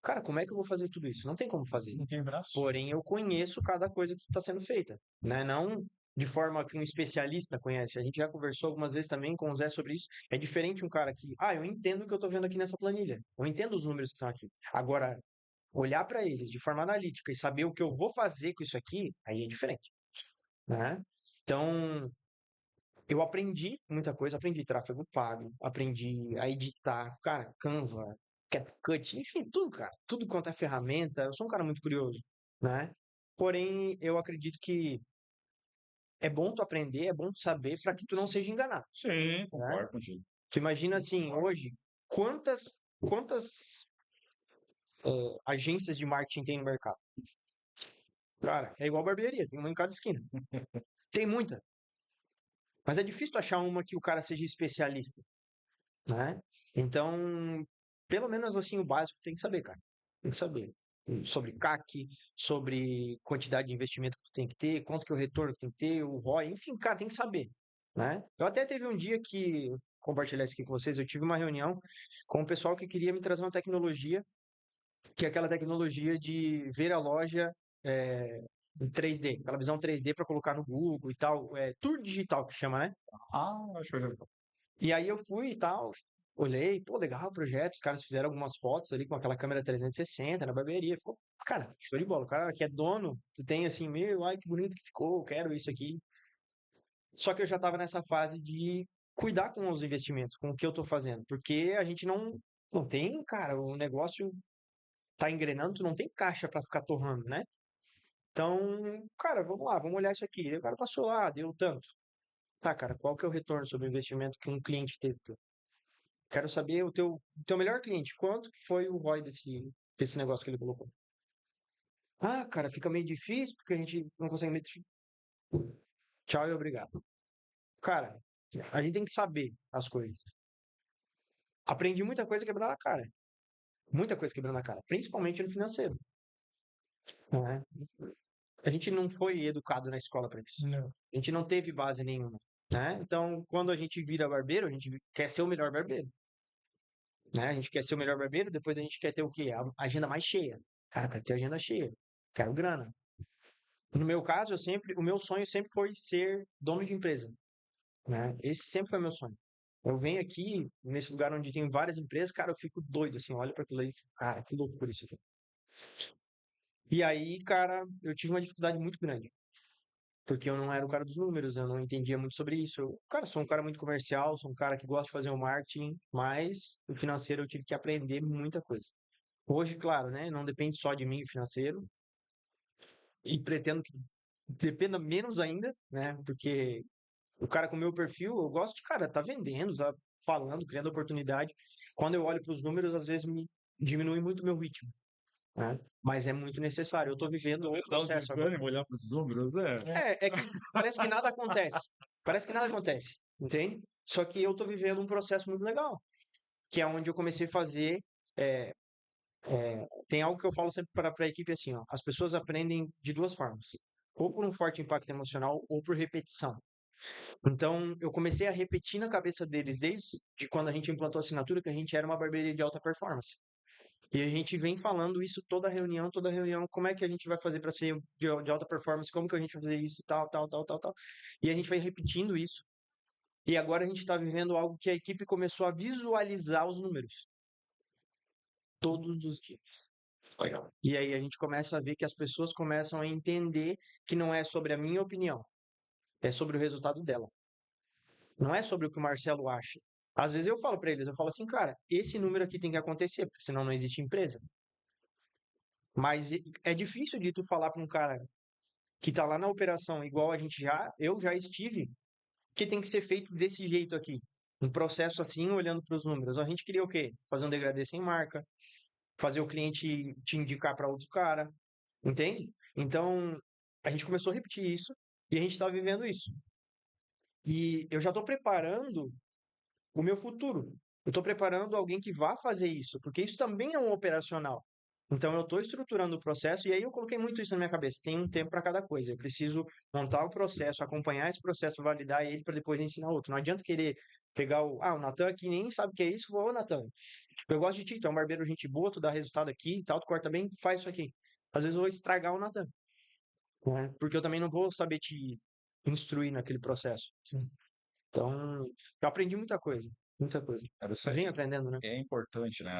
Cara, como é que eu vou fazer tudo isso? Não tem como fazer. Não tem braço. Porém, eu conheço cada coisa que está sendo feita, né? Não de forma que um especialista conhece. A gente já conversou algumas vezes também com o Zé sobre isso. É diferente um cara que, eu entendo o que eu estou vendo aqui nessa planilha. Eu entendo os números que estão aqui. Agora, olhar para eles de forma analítica e saber o que eu vou fazer com isso aqui, aí é diferente, né? Então, eu aprendi muita coisa, aprendi tráfego pago, aprendi a editar, cara, Canva, CapCut, enfim, tudo, cara, tudo quanto é ferramenta. Eu sou um cara muito curioso, né? Porém, eu acredito que é bom tu aprender, é bom tu saber para que tu não seja enganado, Sim, né? concordo contigo. Tu imagina assim, hoje, quantas agências de marketing tem no mercado? Cara, é igual barbearia, tem uma em cada esquina. Tem muita. Mas é difícil achar uma que o cara seja especialista, né? Então, pelo menos assim, o básico tem que saber, cara. Tem que saber. Sobre CAC, sobre quantidade de investimento que tu tem que ter, quanto que é o retorno que tem que ter, o ROI, enfim, cara, tem que saber, né? Eu até teve um dia que, compartilhar isso aqui com vocês, eu tive uma reunião com o pessoal que queria me trazer uma tecnologia, que é aquela tecnologia de ver a loja em 3D, aquela visão 3D para colocar no Google e tal, tour digital que chama, né? Acho que eu E aí eu fui e tal, olhei, pô, legal o projeto, os caras fizeram algumas fotos ali com aquela câmera 360 na barbearia, ficou, cara, show de bola, o cara que é dono, tu tem assim, meu, ai que bonito que ficou, quero isso aqui. Só que eu já tava nessa fase de cuidar com os investimentos, com o que eu tô fazendo, porque a gente não tem, cara, o negócio tá engrenando, tu não tem caixa pra ficar torrando, né? Então, cara, vamos lá, vamos olhar isso aqui. Aí o cara passou lá, deu tanto. Tá, cara, qual que é o retorno sobre o investimento que um cliente teve? Quero saber o teu melhor cliente, quanto que foi o ROI desse negócio que ele colocou? Ah, cara, fica meio difícil porque a gente não consegue medir. Tchau e obrigado. Cara, a gente tem que saber as coisas. Aprendi muita coisa quebrando a cara. Muita coisa quebrando a cara, principalmente no financeiro, né? A gente não foi educado na escola para isso. Não. A gente não teve base nenhuma, né? Então, quando a gente vira barbeiro, a gente quer ser o melhor barbeiro, né? A gente quer ser o melhor barbeiro, depois a gente quer ter o quê? A agenda mais cheia. Cara, quero ter a agenda cheia. Quero grana. No meu caso, o meu sonho sempre foi ser dono de empresa, né? Esse sempre foi meu sonho. Eu venho aqui, nesse lugar onde tem várias empresas, cara, eu fico doido, assim, olho para aquilo aí e fico, cara, que loucura isso aqui. E aí, cara, eu tive uma dificuldade muito grande, porque eu não era o cara dos números, eu não entendia muito sobre isso. Cara, sou um cara muito comercial, sou um cara que gosta de fazer o marketing, mas o financeiro eu tive que aprender muita coisa. Hoje, claro, né, não depende só de mim o financeiro, e pretendo que dependa menos ainda, né, porque o cara com o meu perfil, eu gosto de, cara, tá vendendo, tá falando, criando oportunidade. Quando eu olho para os números, às vezes me diminui muito o meu ritmo, né? Mas é muito necessário. Eu tô vivendo um processo agora. olhar para os números, É que parece que nada acontece. Parece que nada acontece, entende? Só que eu tô vivendo um processo muito legal, que é onde eu comecei a fazer. é, Tem algo que eu falo sempre para a equipe assim, ó, as pessoas aprendem de duas formas. Ou por um forte impacto emocional, ou por repetição. Então, eu comecei a repetir na cabeça deles, desde quando a gente implantou a assinatura, que a gente era uma barbearia de alta performance. E a gente vem falando isso toda reunião, como é que a gente vai fazer para ser de alta performance, como que a gente vai fazer isso, tal, tal, tal, tal, tal. E a gente vai repetindo isso. E agora a gente está vivendo algo que a equipe começou a visualizar os números todos os dias. Legal. E aí a gente começa a ver que as pessoas começam a entender que não é sobre a minha opinião, é sobre o resultado dela. Não é sobre o que o Marcelo acha. Às vezes eu falo para eles, eu falo assim, cara, esse número aqui tem que acontecer, porque senão não existe empresa. Mas é difícil de tu falar para um cara que tá lá na operação, igual eu já estive, que tem que ser feito desse jeito aqui. Um processo assim, olhando para os números. A gente queria o quê? Fazer um degradê sem marca, fazer o cliente te indicar para outro cara, entende? Então, a gente começou a repetir isso e a gente está vivendo isso. E eu já estou preparando o meu futuro. Eu estou preparando alguém que vá fazer isso, porque isso também é um operacional. Então, eu estou estruturando o processo e aí eu coloquei muito isso na minha cabeça. Tem um tempo para cada coisa. Eu preciso montar o processo, acompanhar esse processo, validar ele para depois ensinar outro. Não adianta querer pegar o Natan aqui nem sabe o que é isso. Ô, Natan, eu gosto de ti, tu é um barbeiro gente boa, tu dá resultado aqui e tal, tu corta bem, faz isso aqui. Às vezes eu vou estragar o Natan, né? Porque eu também não vou saber te instruir naquele processo. Sim. Então, eu aprendi muita coisa. Muita coisa. Cara, isso Vem aprendendo, né? é importante, né?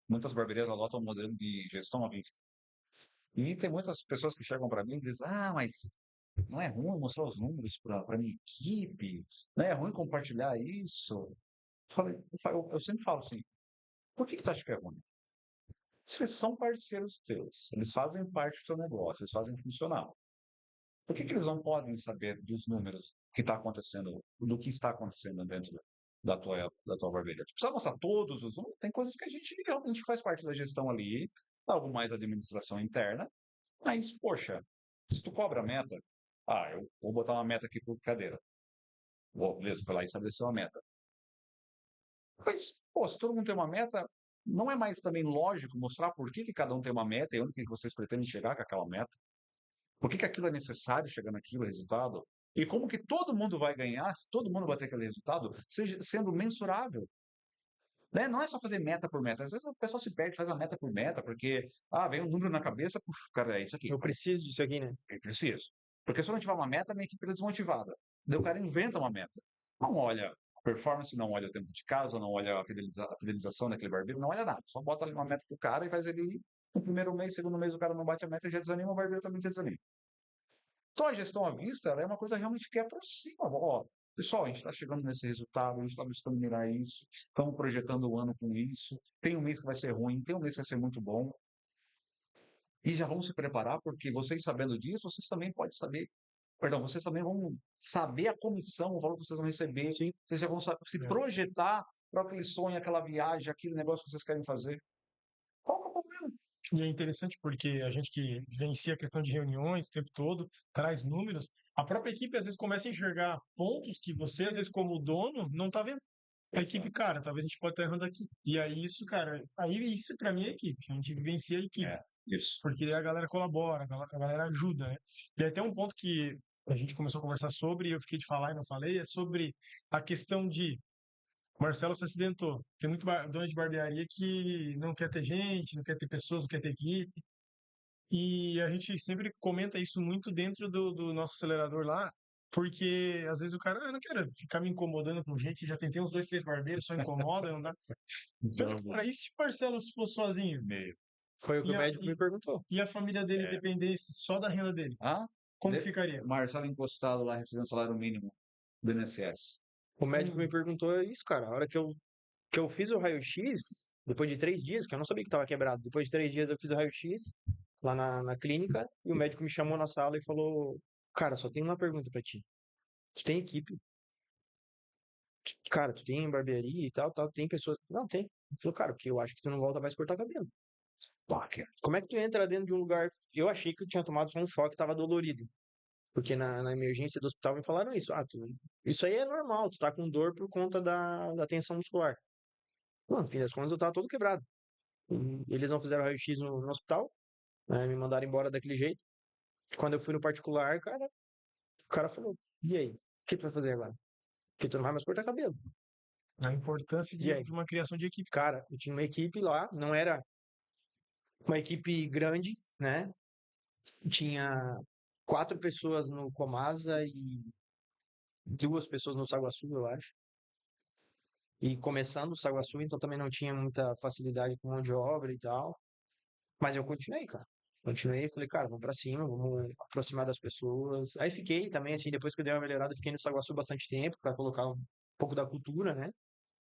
Muitas barbearias adotam um modelo de gestão à vista. E tem muitas pessoas que chegam para mim e dizem, mas não é ruim mostrar os números para minha equipe? Não é ruim compartilhar isso? Eu sempre falo assim, por que tu acha que é ruim? Se eles são parceiros teus, eles fazem parte do teu negócio, eles fazem funcionar. Por que eles não podem saber dos números que está acontecendo, do que está acontecendo dentro da tua barbearia? Tu precisa mostrar todos os números, tem coisas que a gente realmente faz parte da gestão ali, algo mais administração interna, mas, poxa, se tu cobra a meta, eu vou botar uma meta aqui por cadeira. Bom, beleza, foi lá e estabeleceu uma meta. Mas, pô, se todo mundo tem uma meta, não é mais também lógico mostrar por que cada um tem uma meta e onde que vocês pretendem chegar com aquela meta? Por que aquilo é necessário chegar naquilo, resultado? E como que todo mundo vai ganhar, se todo mundo vai ter aquele resultado, sendo mensurável? Né? Não é só fazer meta por meta. Às vezes o pessoal se perde, faz a meta por meta, porque, vem um número na cabeça, puf, cara, é isso aqui. Eu preciso disso aqui, né? Eu preciso. Porque se eu não tiver uma meta, a minha equipe fica desmotivada. Daí o cara inventa uma meta. Não olha a performance, não olha o tempo de casa, não olha a fidelização daquele barbeiro, não olha nada. Só bota ali uma meta pro cara e faz ele no primeiro mês, segundo mês o cara não bate a meta e já desanima, o barbeiro também já desanima. Então a gestão à vista ela é uma coisa realmente que aproxima. Ó, pessoal, a gente está chegando nesse resultado, a gente está buscando mirar isso, estamos projetando o ano com isso. Tem um mês que vai ser ruim, tem um mês que vai ser muito bom. E já vamos se preparar, porque vocês sabendo disso, vocês também podem saber. Perdão, vocês também vão saber a comissão, o valor que vocês vão receber. Sim. Vocês já vão se projetar para aquele sonho, aquela viagem, aquele negócio que vocês querem fazer. Qual que é o problema? E é interessante porque a gente que vivencia a questão de reuniões o tempo todo, traz números, a própria equipe às vezes começa a enxergar pontos que você, às vezes, como dono, não tá vendo. A equipe, cara, talvez a gente pode estar errando aqui. E aí isso, cara, aí isso pra mim é equipe. A gente vivencia a equipe. Isso. Porque a galera colabora, a galera ajuda, né? E aí tem um ponto que a gente começou a conversar sobre, e eu fiquei de falar e não falei, é sobre a questão de o Marcelo se acidentou. Tem muito dono de barbearia que não quer ter gente, não quer ter pessoas, não quer ter equipe. E a gente sempre comenta isso muito dentro do nosso acelerador lá, porque às vezes o cara, não quero ficar me incomodando com gente, já tentei uns 2, 3 barbeiros, só incomoda, não dá. Mas, cara, e se o Marcelo fosse sozinho? Foi o que E o a, médico me perguntou. e a família dele dependesse só da renda dele? Como que ficaria? Marcelo encostado lá recebendo salário mínimo do INSS. O médico me perguntou isso, cara. A hora que eu fiz o raio-x, depois de 3 dias, que eu não sabia que estava quebrado, depois de 3 dias eu fiz o raio-x lá na clínica, e o médico me chamou na sala e falou: Cara, só tem uma pergunta pra ti. Tu tem equipe? Cara, tu tem barbearia e tal, tem pessoas. Não, tem. Ele falou, cara, porque eu acho que tu não volta mais a cortar cabelo. Como é que tu entra dentro de um lugar? Eu achei que eu tinha tomado só um choque, tava dolorido. Porque na emergência do hospital me falaram isso. Isso aí é normal, tu tá com dor por conta da tensão muscular. Não, no fim das contas, eu tava todo quebrado. E eles não fizeram raio-x no hospital, né, me mandaram embora daquele jeito. Quando eu fui no particular, cara, o cara falou: E aí? O que tu vai fazer agora? Porque tu não vai mais cortar cabelo. A importância E aí? de uma criação de equipe. Cara, eu tinha uma equipe lá, não era uma equipe grande, né? Tinha 4 pessoas no Comasa e 2 pessoas no Saguaçu, eu acho. E começando o Saguaçu, então também não tinha muita facilidade com mão de obra e tal. Mas eu continuei, cara. Continuei, falei, cara, vamos pra cima, vamos aproximar das pessoas. Aí fiquei também, assim, depois que eu dei uma melhorada, fiquei no Saguaçu bastante tempo para colocar um pouco da cultura, né?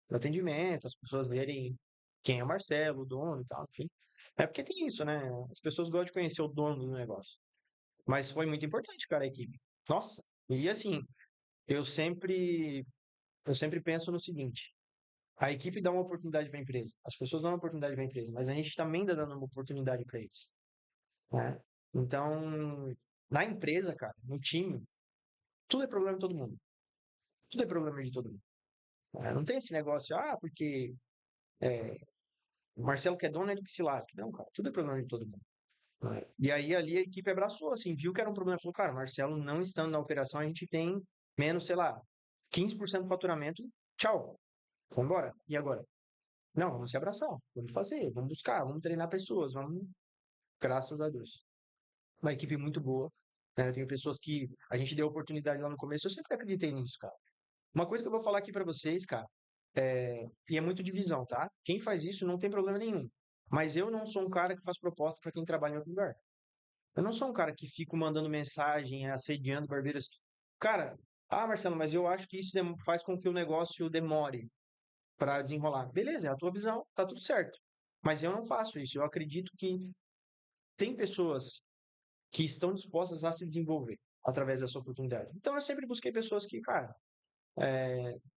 Do atendimento, as pessoas verem quem é o Marcelo, o dono e tal, enfim. É porque tem isso, né? As pessoas gostam de conhecer o dono do negócio. Mas foi muito importante, cara, a equipe. Nossa, e assim, eu sempre, eu sempre penso no seguinte: a equipe dá uma oportunidade para a empresa, as pessoas dão uma oportunidade para a empresa, mas a gente também está dando uma oportunidade para eles, né? Então, na empresa, cara, no time, tudo é problema de todo mundo. Tudo é problema de todo mundo. Não tem esse negócio, porque o Marcelo que é dono, ele que se lasque. Não, cara, tudo é problema de todo mundo. E aí ali a equipe abraçou, assim, viu que era um problema. Falou, cara, Marcelo não estando na operação, a gente tem menos, sei lá, 15% do faturamento. Tchau. Vamos embora. E agora? Não, vamos se abraçar. Vamos fazer, vamos buscar, vamos treinar pessoas, vamos. Graças a Deus. Uma equipe muito boa. Né? Eu tenho pessoas que a gente deu oportunidade lá no começo, eu sempre acreditei nisso, cara. Uma coisa que eu vou falar aqui pra vocês, cara, e é muito divisão, tá? Quem faz isso não tem problema nenhum. Mas eu não sou um cara que faz proposta pra quem trabalha em outro lugar. Eu não sou um cara que fico mandando mensagem, assediando barbeiros. Cara, Marcelo, mas eu acho que isso faz com que o negócio demore pra desenrolar. Beleza, é a tua visão, tá tudo certo. Mas eu não faço isso. Eu acredito que tem pessoas que estão dispostas a se desenvolver através dessa oportunidade. Então eu sempre busquei pessoas que, cara,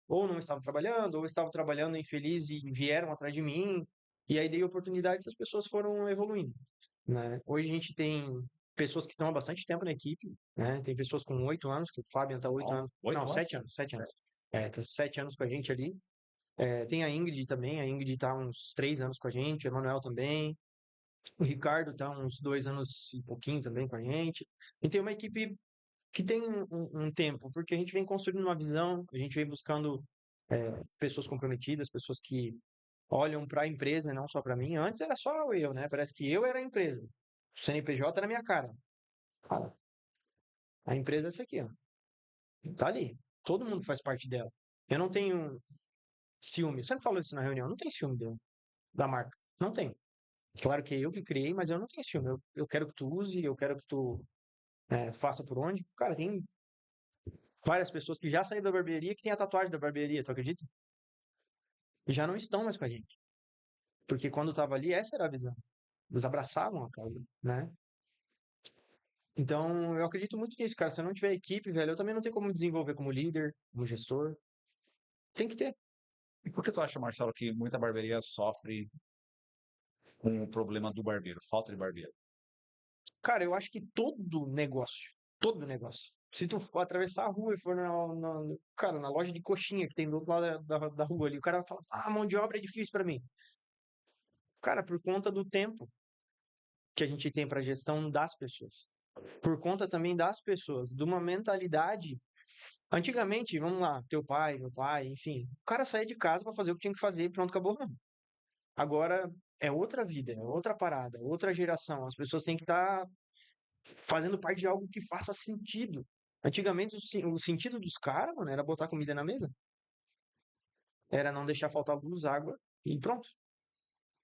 ou não estavam trabalhando, ou estavam trabalhando infeliz e vieram atrás de mim. E aí dei oportunidade e essas pessoas foram evoluindo. Né? Hoje a gente tem pessoas que estão há bastante tempo na equipe, né? Tem pessoas com 8 anos, que o Fabian está 8 anos. Não, 7 anos, 7 anos. Tá 7 anos com a gente ali. Tem a Ingrid também, a Ingrid tá uns 3 anos com a gente, o Emanuel também. O Ricardo tá uns 2 anos e pouquinho também com a gente. E tem uma equipe que tem um tempo, porque a gente vem construindo uma visão, a gente vem buscando pessoas comprometidas, pessoas que olham para a empresa, não só para mim. Antes era só eu, né? Parece que eu era a empresa. O CNPJ era na minha cara. Cara, a empresa é essa aqui, ó. Tá ali. Todo mundo faz parte dela. Eu não tenho ciúme. Você não falou isso na reunião. Eu não tenho ciúme da marca. Não tenho. Claro que é eu que criei, mas eu não tenho ciúme. Eu quero que tu use, eu quero que tu faça por onde. Cara, tem várias pessoas que já saíram da barbearia que tem a tatuagem da barbearia, tu acredita? E já não estão mais com a gente. Porque quando tava ali, essa era a visão. Eles abraçavam a causa, né? Então, eu acredito muito nisso, cara. Se eu não tiver equipe, velho, eu também não tenho como desenvolver como líder, como gestor. Tem que ter. E por que tu acha, Marcelo, que muita barbearia sofre com o problema do barbeiro, falta de barbeiro? Cara, eu acho que todo negócio. Se tu for atravessar a rua e for cara, na loja de coxinha que tem do outro lado da rua ali, o cara vai falar, a mão de obra é difícil pra mim. Cara, por conta do tempo que a gente tem pra gestão das pessoas. Por conta também das pessoas, de uma mentalidade. Antigamente, vamos lá, teu pai, meu pai, enfim, o cara saía de casa pra fazer o que tinha que fazer e pronto, acabou. Não. Agora é outra vida, é outra parada, outra geração. As pessoas têm que estar fazendo parte de algo que faça sentido. Antigamente, o sentido dos caras, mano, era botar comida na mesa. Era não deixar faltar luz, água e pronto.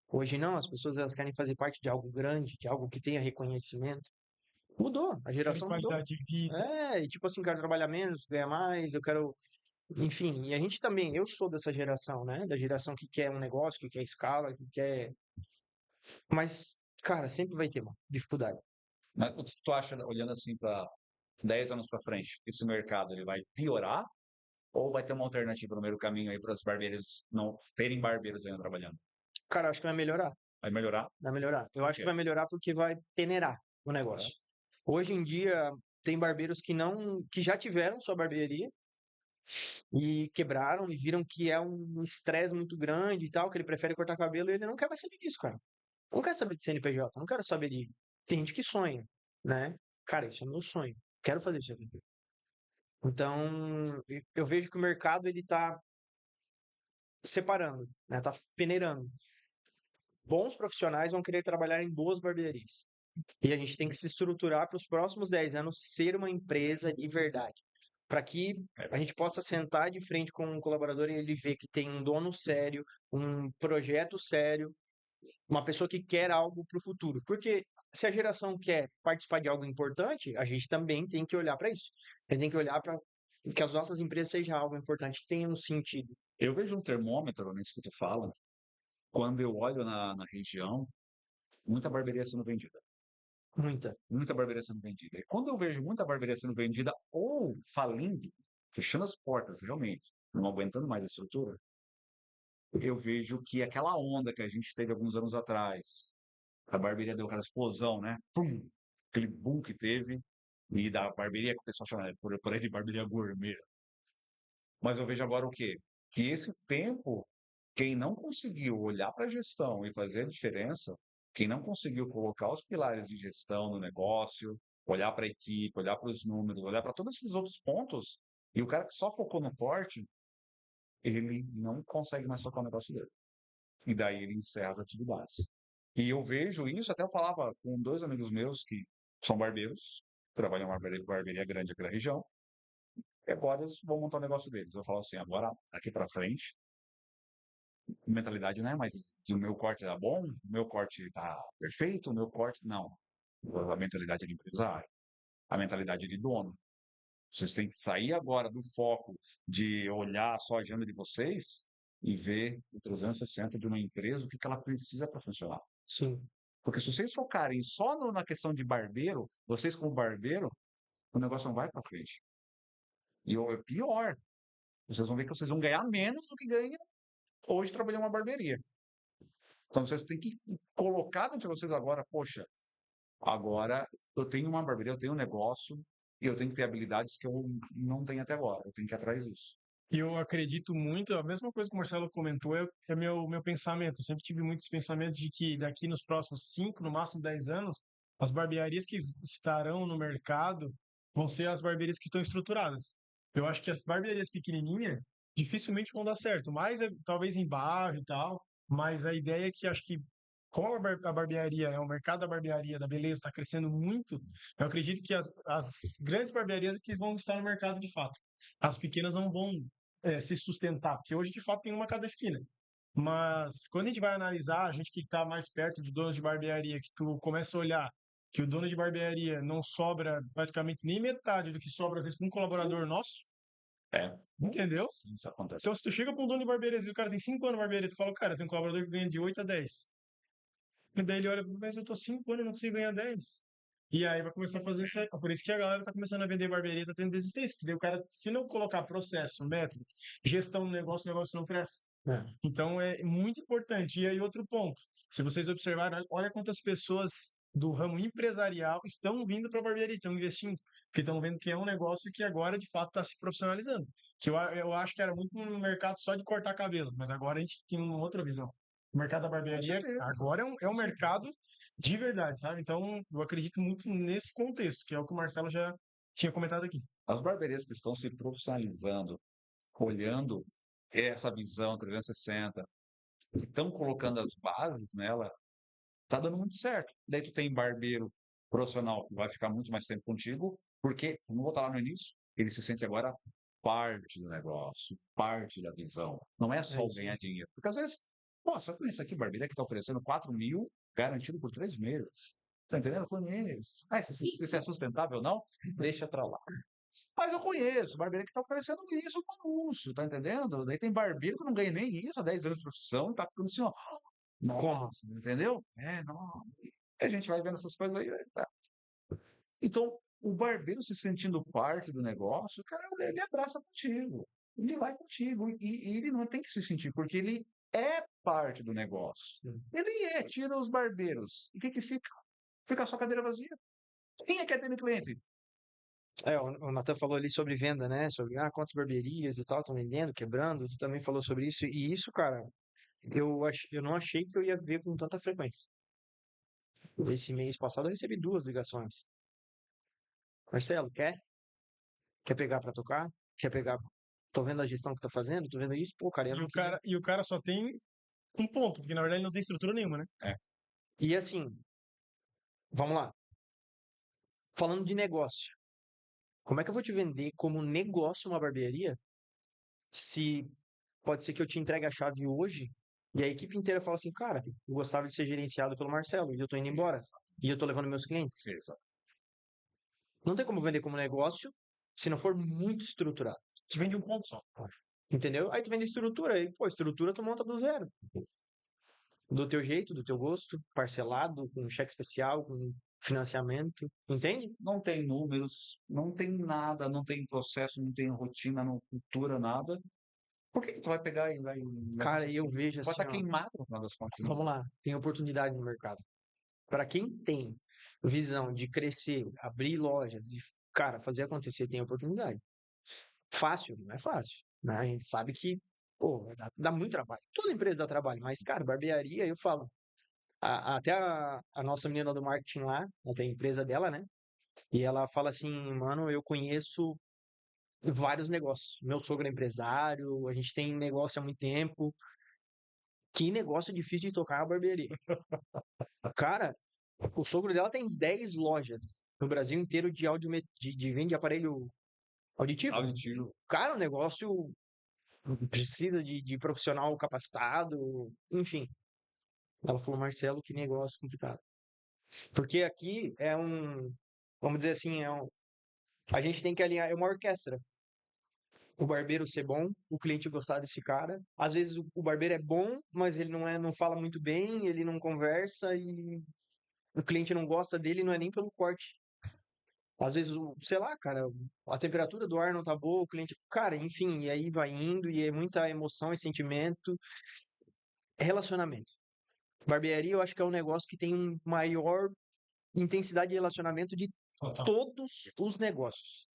Hoje não, as pessoas elas querem fazer parte de algo grande, de algo que tenha reconhecimento. Mudou, a Querem geração mudou. qualidade de vida. E tipo assim, quero trabalhar menos, ganhar mais, eu quero. Enfim, e a gente também, eu sou dessa geração, né? Da geração que quer um negócio, que quer escala, que quer. Mas, cara, sempre vai ter uma dificuldade. Mas o que tu acha, olhando assim para 10 anos para frente, esse mercado ele vai piorar ou vai ter uma alternativa no meio do caminho aí para os barbeiros não terem barbeiros ainda trabalhando? Cara, acho que vai melhorar. Vai melhorar? Vai melhorar. Eu acho que quê? vai melhorar porque vai peneirar o negócio. Hoje em dia, tem barbeiros que já tiveram sua barbearia e quebraram e viram que é um estresse muito grande e tal, que ele prefere cortar cabelo e ele não quer mais saber disso, cara. Não quer saber de CNPJ, não quero saber de. Tem gente que sonha, né? Cara, isso é meu sonho. Quero fazer isso aqui. Então, eu vejo que o mercado ele tá separando, né? Tá peneirando. Bons profissionais vão querer trabalhar em boas barbearias. E a gente tem que se estruturar para os próximos 10 anos ser uma empresa de verdade. Para que a gente possa sentar de frente com um colaborador e ele ver que tem um dono sério, um projeto sério, uma pessoa que quer algo para o futuro. Porque se a geração quer participar de algo importante, a gente também tem que olhar para isso. A gente tem que olhar para que as nossas empresas sejam algo importante, tenham um sentido. Eu vejo um termômetro nisso que tu fala, quando eu olho na região, muita barbearia sendo vendida. Muita. Muita barbearia sendo vendida. E quando eu vejo muita barbearia sendo vendida ou falindo, fechando as portas, realmente, não aguentando mais a estrutura, eu vejo que aquela onda que a gente teve alguns anos atrás, a barbearia deu aquela explosão, né? Pum! Aquele boom que teve, e da barbearia que o pessoal chama por aí de barbearia gourmet. Mas eu vejo agora o quê? Que esse tempo, quem não conseguiu olhar para a gestão e fazer a diferença, quem não conseguiu colocar os pilares de gestão no negócio, olhar para a equipe, olhar para os números, olhar para todos esses outros pontos, e o cara que só focou no corte, ele não consegue mais tocar o negócio dele. E daí ele encerra as atividades. E eu vejo isso, até eu falava com 2 amigos meus que são barbeiros, trabalham em uma barbearia grande aqui na região, e agora eles vão montar o negócio deles. Eu falo assim, agora, aqui para frente, mentalidade não é mais que o meu corte tá bom, o meu corte tá perfeito, o meu corte... Não. A mentalidade é de empresário, a mentalidade é de dono. Vocês têm que sair agora do foco de olhar só a agenda de vocês e ver o 360 de uma empresa, o que ela precisa para funcionar. Sim. Porque se vocês focarem só na questão de barbeiro, vocês como barbeiro, o negócio não vai para frente. E é pior. Vocês vão ver que vocês vão ganhar menos do que ganham hoje trabalhando em uma barbearia. Então vocês têm que colocar dentro de vocês agora, poxa, Agora, eu tenho uma barbearia, eu tenho um negócio e eu tenho que ter habilidades que eu não tenho até agora. Eu tenho que ir atrás disso. E eu acredito muito, a mesma coisa que o Marcelo comentou é meu pensamento. Eu sempre tive muito esse pensamento de que daqui nos próximos 5, no máximo 10 anos, as barbearias que estarão no mercado vão ser as barbearias que estão estruturadas. Eu acho que as barbearias pequenininhas dificilmente vão dar certo, mas talvez em bairro e tal, mas a ideia é que acho que como a barbearia, o mercado da barbearia, da beleza está crescendo muito, eu acredito que as grandes barbearias é que vão estar no mercado de fato. As pequenas não vão se sustentar, porque hoje de fato tem uma a cada esquina. Mas quando a gente vai analisar, a gente que está mais perto de donos de barbearia, que tu começa a olhar que o dono de barbearia não sobra praticamente nem metade do que sobra às vezes para um colaborador nosso, É. entendeu? Sim, isso acontece. Então se tu chega para um dono de barbearia e o cara tem 5 anos de barbearia, tu fala, cara, tem um colaborador que ganha de 8 a 10. E daí ele olha, mas eu tô 5 anos e não consigo ganhar 10. E aí vai começar a fazer isso aí. Por isso que a galera tá começando a vender barbearia, tá tendo desistência. Porque daí o cara, se não colocar processo, método, gestão do negócio, o negócio não cresce. Então é muito importante. E aí outro ponto, se vocês observarem, olha quantas pessoas do ramo empresarial estão vindo para a barbearia, estão investindo, porque estão vendo que é um negócio que agora de fato está se profissionalizando. Que eu acho que era muito um mercado só de cortar cabelo, mas agora a gente tem uma outra visão. O mercado da Com barbearia certeza. agora é um Com certeza. mercado de verdade, sabe? Então eu acredito muito nesse contexto, que é o que o Marcelo já tinha comentado aqui. As barbearias que estão se profissionalizando, olhando essa visão 360, que estão colocando as bases nela, tá dando muito certo. Daí tu tem barbeiro profissional que vai ficar muito mais tempo contigo, porque, vamos voltar lá no início, ele se sente agora parte do negócio, parte da visão. Não é só É o isso aí. ganhar dinheiro. Porque às vezes, nossa, eu conheço aqui barbearia que está oferecendo 4 mil garantido por 3 meses. Tá entendendo? Eu conheço. Ah, se isso é sustentável ou não, deixa pra lá. Mas eu conheço barbearia que está oferecendo isso com anúncio, tá entendendo? Daí tem barbeiro que não ganha nem isso há 10 anos de profissão e tá ficando assim, ó. Como? Nossa, entendeu? É, não. A gente vai vendo essas coisas aí, tá? Então, o barbeiro se sentindo parte do negócio, cara, ele abraça contigo. Ele vai contigo. E ele não tem que se sentir, porque ele é parte do negócio. Sim. Ele é, tira os barbeiros. E o que que fica? Fica a sua cadeira vazia. Quem é que atende cliente? O Nathan falou ali sobre venda, né? Sobre quantas barbearias e tal estão vendendo, quebrando. Tu também falou sobre isso. E isso, cara, eu não achei que eu ia ver com tanta frequência. Esse mês passado eu recebi 2 ligações. Marcelo, quer? Quer pegar pra tocar? Quer pegar? Tô vendo a gestão que tá fazendo, tô vendo isso. Pô, cara, eu E não o queria. cara, e o cara só tem um ponto, porque na verdade ele não tem estrutura nenhuma, né? É. E assim, vamos lá. Falando de negócio. Como é que eu vou te vender como negócio uma barbearia se pode ser que eu te entregue a chave hoje e a equipe inteira fala assim, cara, eu gostava de ser gerenciado pelo Marcelo e eu tô indo embora e eu tô levando meus clientes. Exato. Não tem como vender como negócio se não for muito estruturado. Te vende um ponto só. Entendeu? Aí tu vende estrutura, aí, pô, estrutura tu monta do zero. Do teu jeito, do teu gosto, parcelado, com cheque especial, com financiamento, entende? Não tem números, não tem nada, não tem processo, não tem rotina, não cultura, nada. Por que que tu vai pegar e vai Cara, eu assim? vejo Vai assim, estar ó, queimado no final das contas. Né? vamos lá, tem oportunidade no mercado. Para quem tem visão de crescer, abrir lojas e, cara, fazer acontecer, tem oportunidade. Fácil, não é fácil, né? A gente sabe que, pô, dá muito trabalho. Toda empresa dá trabalho, mas, cara, barbearia, eu falo, até a nossa menina do marketing lá, ela tem a empresa dela, né? E ela fala assim, mano, eu conheço vários negócios. Meu sogro é empresário, a gente tem negócio há muito tempo. Que negócio difícil de tocar a barbearia. Cara, o sogro dela tem 10 lojas no Brasil inteiro de de vende aparelho auditivo. Auditivo. Cara, o negócio precisa de profissional capacitado, enfim. Ela falou, Marcelo, que negócio complicado. Porque aqui vamos dizer assim, a gente tem que alinhar, é uma orquestra. O barbeiro ser bom, o cliente gostar desse cara. Às vezes o barbeiro é bom, mas ele não fala muito bem, ele não conversa e o cliente não gosta dele, não é nem pelo corte. Às vezes, sei lá, cara, a temperatura do ar não tá boa, o cliente. Cara, enfim, e aí vai indo, e é muita emoção e sentimento. É relacionamento. Barbearia, eu acho que é um negócio que tem um maior intensidade de relacionamento de Total. todos os negócios.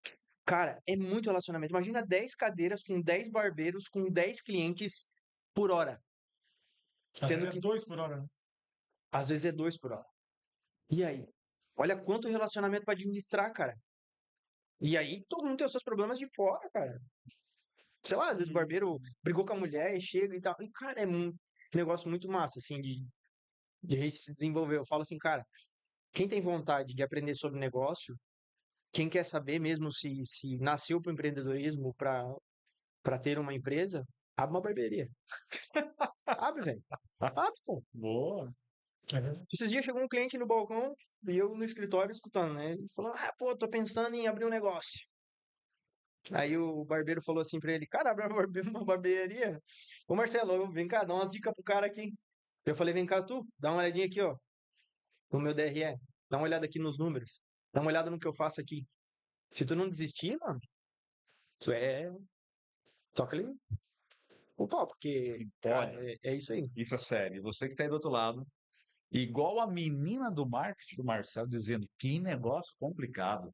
Cara, é muito relacionamento. Imagina 10 cadeiras com 10 barbeiros, com 10 clientes por hora. Às Tendo vezes é que, 2 por hora, né? às vezes é 2 por hora. E aí? Olha quanto relacionamento para administrar, cara. E aí todo mundo tem os seus problemas de fora, cara. Sei lá, às vezes o barbeiro brigou com a mulher e chega e tal. E, cara, é um negócio muito massa, assim, de a gente se desenvolver. Eu falo assim, cara, quem tem vontade de aprender sobre negócio, quem quer saber mesmo se nasceu para o empreendedorismo, para ter uma empresa, abre uma barbearia. Abre, velho. Abre, pô. Boa. É verdade. Esses dias chegou um cliente no balcão e eu no escritório escutando, né? Ele falou, pô, tô pensando em abrir um negócio. Aí o barbeiro falou assim pra ele, cara, abre uma barbearia. Ô Marcelo, vem cá, dá umas dicas pro cara aqui. Eu falei, vem cá tu, dá uma olhadinha aqui, ó, no meu DRE. Dá uma olhada aqui nos números. Dá uma olhada no que eu faço aqui. Se tu não desistir, mano, tu toca ali o pau, porque, cara, Olha, é isso aí. isso é sério. Você que está aí do outro lado, igual a menina do marketing do Marcelo dizendo que negócio complicado.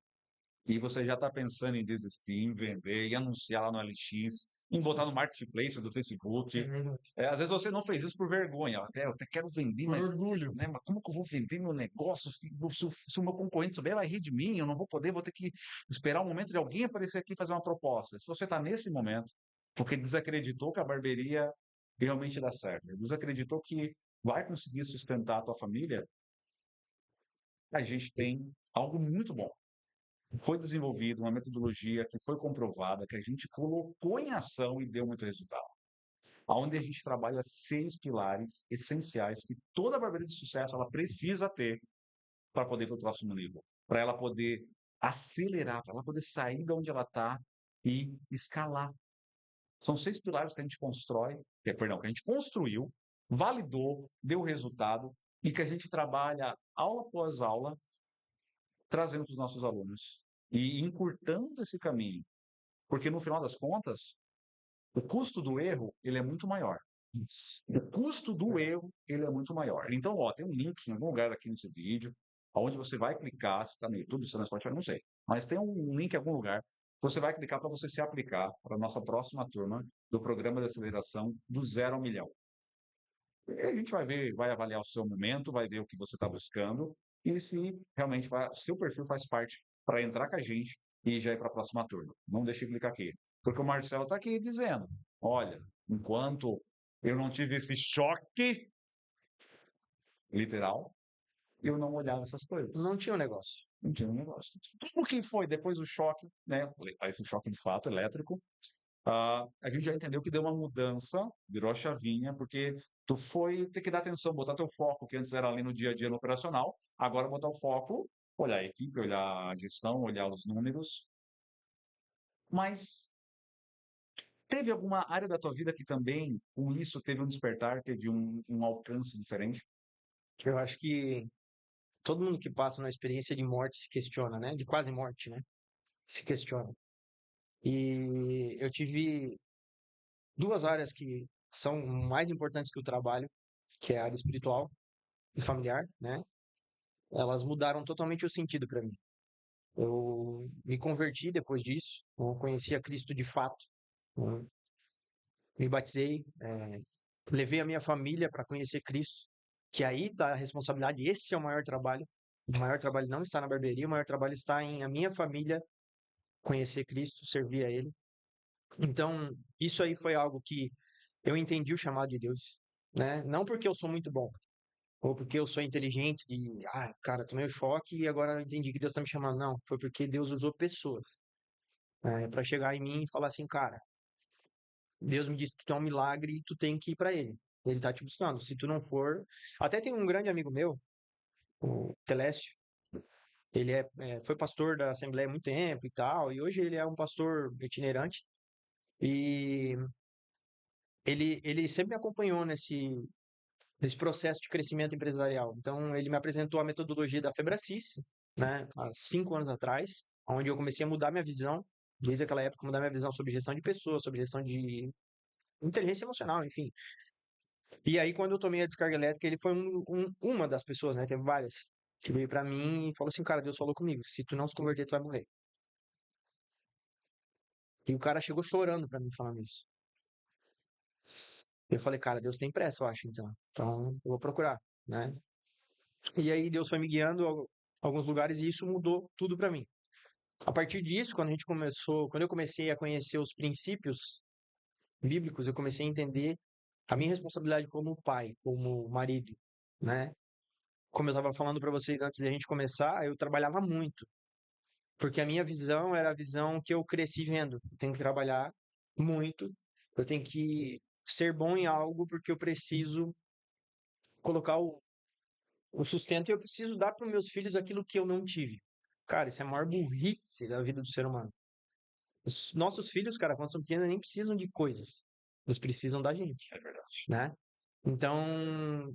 E você já está pensando em desistir, em vender, em anunciar lá no LX, em botar no marketplace do É Facebook. verdade. Às vezes você não fez isso por vergonha. Eu até quero vender, Por mas, orgulho. né, mas como que eu vou vender meu negócio se o meu concorrente souber, vai rir de mim, eu não vou poder, vou ter que esperar o momento de alguém aparecer aqui e fazer uma proposta. Se você está nesse momento, porque desacreditou que a barbearia realmente dá certo, desacreditou que vai conseguir sustentar a tua família, a gente tem algo muito bom. Foi desenvolvida uma metodologia que foi comprovada, que a gente colocou em ação e deu muito resultado. Onde a gente trabalha 6 pilares essenciais que toda barbearia de sucesso ela precisa ter para poder ir para o próximo nível, para ela poder acelerar, para ela poder sair de onde ela está e escalar. São 6 pilares que a gente constrói, perdão, que a gente construiu, validou, deu resultado e que a gente trabalha aula após aula trazendo para os nossos alunos e encurtando esse caminho, porque no final das contas, o custo do erro ele é muito maior. O custo do erro ele é muito maior. Então, ó, tem um link em algum lugar aqui nesse vídeo, onde você vai clicar, se está no YouTube, se está no Spotify, não sei, mas tem um link em algum lugar. Você vai clicar para você se aplicar para a nossa próxima turma do programa de aceleração do 0 ao milhão. E a gente vai ver, vai avaliar o seu momento, vai ver o que você está buscando e se realmente o seu perfil faz parte para entrar com a gente e já ir para a próxima turma. Não deixe de clicar aqui. Porque o Marcelo está aqui dizendo, olha, enquanto eu não tive esse choque literal, eu não olhava essas coisas. Não tinha um negócio. Não tinha um negócio. Como que foi depois do choque, né? Esse choque de fato elétrico, a gente já entendeu que deu uma mudança, virou a chavinha, porque tu foi ter que dar atenção, botar teu foco, que antes era ali no dia a dia, no operacional, agora botar o foco, olhar a equipe, olhar a gestão, olhar os números. Mas teve alguma área da tua vida que também, com isso, teve um despertar, teve um alcance diferente? Eu acho que todo mundo que passa numa experiência de morte se questiona, né? De quase morte, né? Se questiona. E eu tive duas áreas que são mais importantes que o trabalho, que é a área espiritual e familiar, né? Elas mudaram totalmente o sentido para mim. Eu me converti depois disso, eu conheci a Cristo de fato, né? Me batizei, levei a minha família para conhecer Cristo, que aí está a responsabilidade, esse é o maior trabalho. O maior trabalho não está na barbearia, o maior trabalho está em a minha família conhecer Cristo, servir a Ele. Então, isso aí foi algo que eu entendi o chamado de Deus, né? Não porque eu sou muito bom, ou porque eu sou inteligente, cara, tomei o choque e agora eu entendi que Deus está me chamando. Não, foi porque Deus usou pessoas para chegar em mim e falar assim, cara, Deus me disse que tu é um milagre e tu tem que ir para Ele. Ele tá te buscando. Se tu não for. Até tem um grande amigo meu, o Telésio. Ele foi pastor da Assembleia há muito tempo e tal, e hoje ele é um pastor itinerante. E ele sempre me acompanhou nesse processo de crescimento empresarial. Então, ele me apresentou a metodologia da Febracis, né, há 5 anos atrás, onde eu comecei a mudar minha visão, desde aquela época, mudar minha visão sobre gestão de pessoas, sobre gestão de inteligência emocional, enfim. E aí, quando eu tomei a descarga elétrica, ele foi uma das pessoas, né, teve várias, que veio pra mim e falou assim, cara, Deus falou comigo, se tu não se converter, tu vai morrer. E o cara chegou chorando pra mim falando isso. Eu falei, cara, Deus tem pressa, eu acho, então. Então, eu vou procurar, né? E aí Deus foi me guiando a alguns lugares e isso mudou tudo pra mim. A partir disso, quando eu comecei a conhecer os princípios bíblicos, eu comecei a entender a minha responsabilidade como pai, como marido, né? Como eu estava falando para vocês antes de a gente começar, eu trabalhava muito, porque a minha visão era a visão que eu cresci vendo. Eu tenho que trabalhar muito, eu tenho que ser bom em algo, porque eu preciso colocar o sustento e eu preciso dar para os meus filhos aquilo que eu não tive. Cara, isso é a maior burrice da vida do ser humano. Os nossos filhos, cara, quando são pequenos, nem precisam de coisas. Eles precisam da gente, É verdade. né? Então,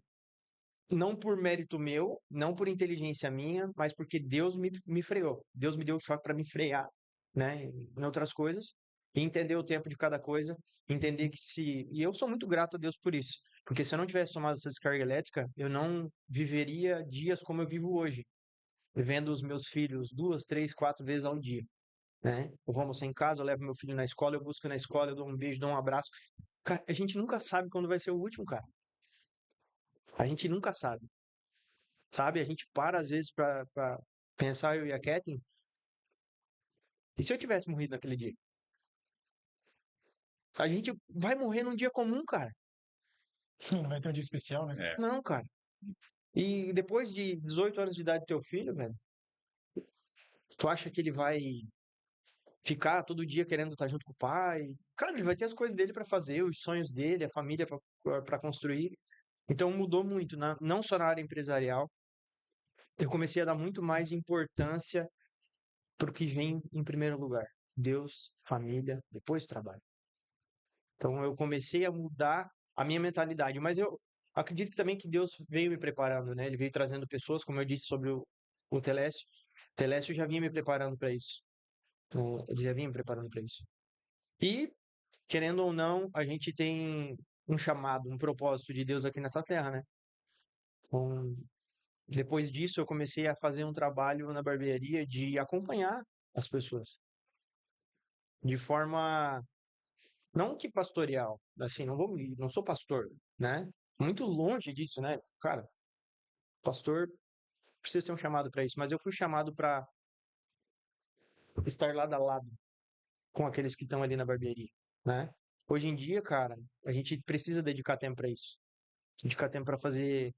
não por mérito meu, não por inteligência minha, mas porque Deus me freou. Deus me deu o choque para me frear, né? Em outras coisas. E entender o tempo de cada coisa. Entender que se. E eu sou muito grato a Deus por isso. Porque se eu não tivesse tomado essa descarga elétrica, eu não viveria dias como eu vivo hoje. Vendo os meus filhos 2, 3, 4 vezes ao dia. Né? Eu vou almoçar em casa, eu levo meu filho na escola, eu busco na escola, eu dou um beijo, dou um abraço. Cara, a gente nunca sabe quando vai ser o último, cara. A gente nunca sabe. Sabe? A gente para às vezes pra pensar, eu e a Kathleen, e se eu tivesse morrido naquele dia? A gente vai morrer num dia comum, cara. Não vai ter um dia especial, né? É. Não, cara. E depois de 18 anos de idade do teu filho, velho, tu acha que ele vai ficar todo dia querendo estar junto com o pai? Cara, ele vai ter as coisas dele pra fazer, os sonhos dele, a família pra construir. Então mudou muito, não só na área empresarial. Eu comecei a dar muito mais importância pro que vem em primeiro lugar. Deus, família, depois trabalho. Então eu comecei a mudar a minha mentalidade, mas eu acredito que também que Deus veio me preparando, né? Ele veio trazendo pessoas, como eu disse sobre o Telécio. O Telécio já vinha me preparando para isso. Ele já vinha me preparando para isso. E, querendo ou não, a gente tem um chamado, um propósito de Deus aqui nessa terra, né? Então, depois disso, eu comecei a fazer um trabalho na barbearia de acompanhar as pessoas de forma não que pastoreal, assim, não sou pastor, né? Muito longe disso, né? Cara, pastor precisa ter um chamado para isso, mas eu fui chamado para estar lado a lado com aqueles que estão ali na barbearia, né? Hoje em dia, cara, a gente precisa dedicar tempo para isso. Dedicar tempo para fazer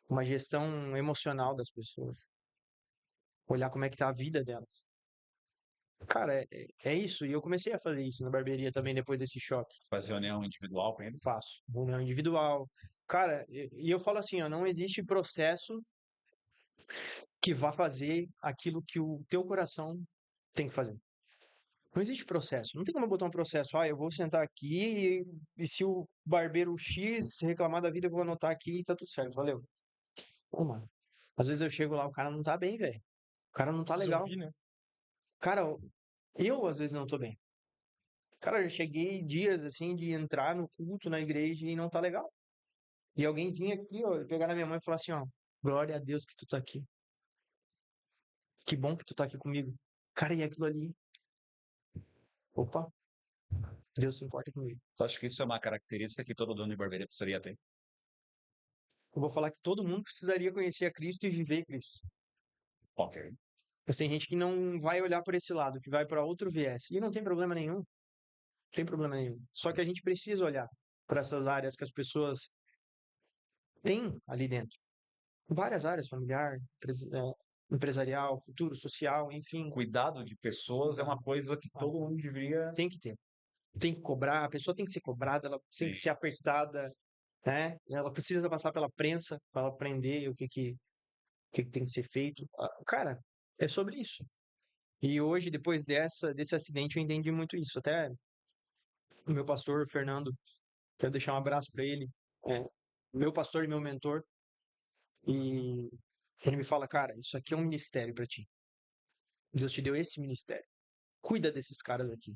uma gestão emocional das pessoas. Olhar como é que tá a vida delas. Cara, é isso. E eu comecei a fazer isso na barbearia também depois desse choque. Fazer reunião individual com eles. Faço. Reunião individual. Cara, e eu falo assim, ó, não existe processo que vá fazer aquilo que o teu coração tem que fazer. Não existe processo. Não tem como eu botar um processo. Ah, eu vou sentar aqui e se o barbeiro X reclamar da vida, eu vou anotar aqui e tá tudo certo. Valeu. Pô, mano. Às vezes eu chego lá, o cara não tá bem, velho. O cara não tá Precisa legal. ouvir, né? Cara, eu às vezes não tô bem. Cara, eu já cheguei dias assim de entrar no culto na igreja e não tá legal. E alguém vinha aqui, ó, pegar na minha mãe e falar assim, ó, glória a Deus que tu tá aqui. Que bom que tu tá aqui comigo. Cara, e aquilo ali? Opa, Deus se importa comigo. Eu acho que isso é uma característica que todo dono de barbearia precisaria ter. Eu vou falar que todo mundo precisaria conhecer a Cristo e viver Cristo. Ok. Mas tem gente que não vai olhar por esse lado, que vai para outro viés. E não tem problema nenhum. Não tem problema nenhum. Só que a gente precisa olhar para essas áreas que as pessoas têm ali dentro. Várias áreas, familiar, empresarial, futuro, social, enfim. Cuidado de pessoas é uma coisa que todo mundo deveria. Tem que ter. Tem que cobrar, a pessoa tem que ser cobrada, ela tem que ser apertada, né? Ela precisa passar pela prensa para ela aprender o que tem que ser feito. Cara, é sobre isso. E hoje, depois desse acidente, eu entendi muito isso. Até o meu pastor, Fernando, quero deixar um abraço para ele. É, meu pastor e meu mentor. E ele me fala, cara, isso aqui é um ministério para ti. Deus te deu esse ministério. Cuida desses caras aqui.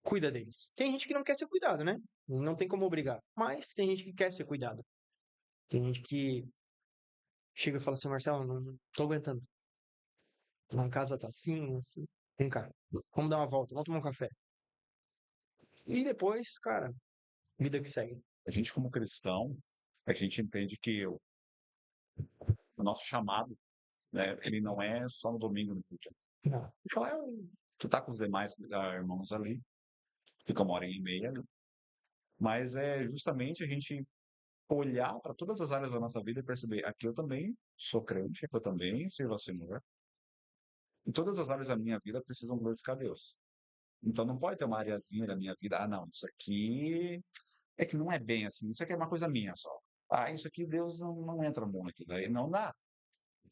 Cuida deles. Tem gente que não quer ser cuidado, né? Não tem como obrigar. Mas tem gente que quer ser cuidado. Tem gente que chega e fala assim, Marcelo, não tô aguentando. Lá em casa tá assim, assim. Vem cá, vamos dar uma volta, vamos tomar um café. E depois, cara, vida que segue. A gente, como cristão, a gente entende que o nosso chamado, né, ele não é só no domingo no culto. Não. Então, tu tá com os demais irmãos ali, fica 1h30 ali, mas é justamente a gente olhar para todas as áreas da nossa vida e perceber, aqui eu também sou crente, aqui eu também sirvo ao Senhor, e todas as áreas da minha vida precisam glorificar Deus. Então não pode ter uma areazinha da minha vida, não, isso aqui é que não é bem assim, isso aqui é uma coisa minha só. Isso aqui Deus não entra muito, daí não dá.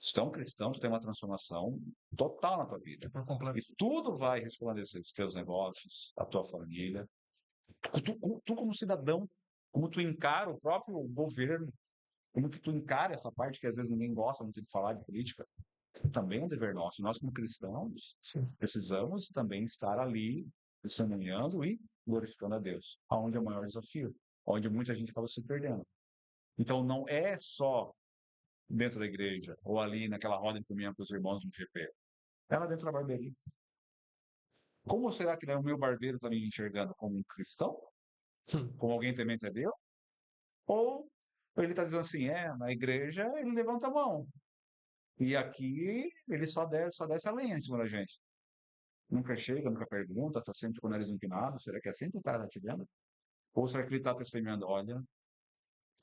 Se tu é um cristão, tu tem uma transformação total na tua vida. Por completo. E tudo vai resplandecer, os teus negócios, a tua família. Tu como cidadão, como tu encara o próprio governo, como que tu encara essa parte que às vezes ninguém gosta muito de falar de política, também é um dever nosso. Nós, como cristãos, Sim. precisamos também estar ali, testemunhando e glorificando a Deus, aonde é o maior desafio, onde muita gente acaba se perdendo. Então, não é só dentro da igreja, ou ali naquela roda de comunhão com os irmãos no GP. É lá dentro da barbearia. Como será que o meu barbeiro está me enxergando como um cristão? Como alguém temente a Deus? Ou ele está dizendo assim, na igreja ele levanta a mão. E aqui ele só desce a lenha em cima da gente. Nunca chega, nunca pergunta, está sempre com o nariz empinado. Será que é assim que o cara está te vendo? Ou será que ele está testemunhando, olha,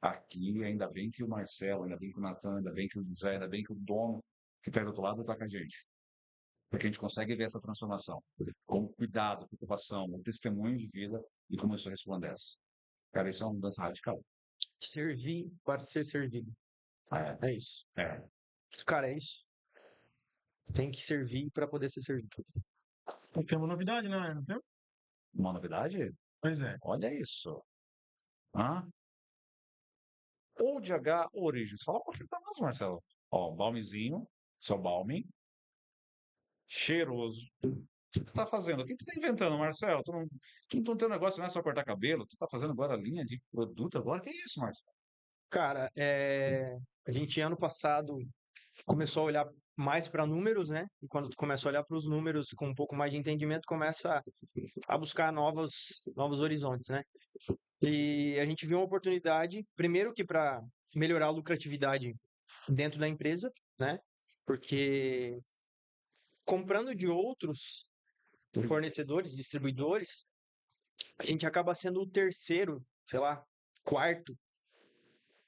aqui ainda bem que o Marcelo, ainda bem que o Natan, ainda bem que o José, ainda bem que o dono que está do outro lado está com a gente. Porque a gente consegue ver essa transformação. Com cuidado, preocupação, um testemunho de vida e como isso resplandece. Cara, isso é uma mudança radical. Servir para ser servido. É, É isso. é. Cara, é isso. Tem que servir para poder ser servido. E tem uma novidade, né? Não tem? Uma novidade? Pois é. Olha isso. Hã? Old H Origins. Fala um pouquinho pra nós, Marcelo. Ó, balmezinho, seu balme, cheiroso. O que tu tá fazendo? O que tu tá inventando, Marcelo? Tu não tem um negócio, não é só cortar cabelo? Tu tá fazendo agora a linha de produto agora? Que isso, Marcelo? Cara, a gente ano passado começou a olhar mais para números, né? E quando tu começa a olhar para os números com um pouco mais de entendimento, começa a buscar novos horizontes, né? E a gente viu uma oportunidade, primeiro que para melhorar a lucratividade dentro da empresa, né? Porque comprando de outros fornecedores, distribuidores, a gente acaba sendo o terceiro, sei lá, quarto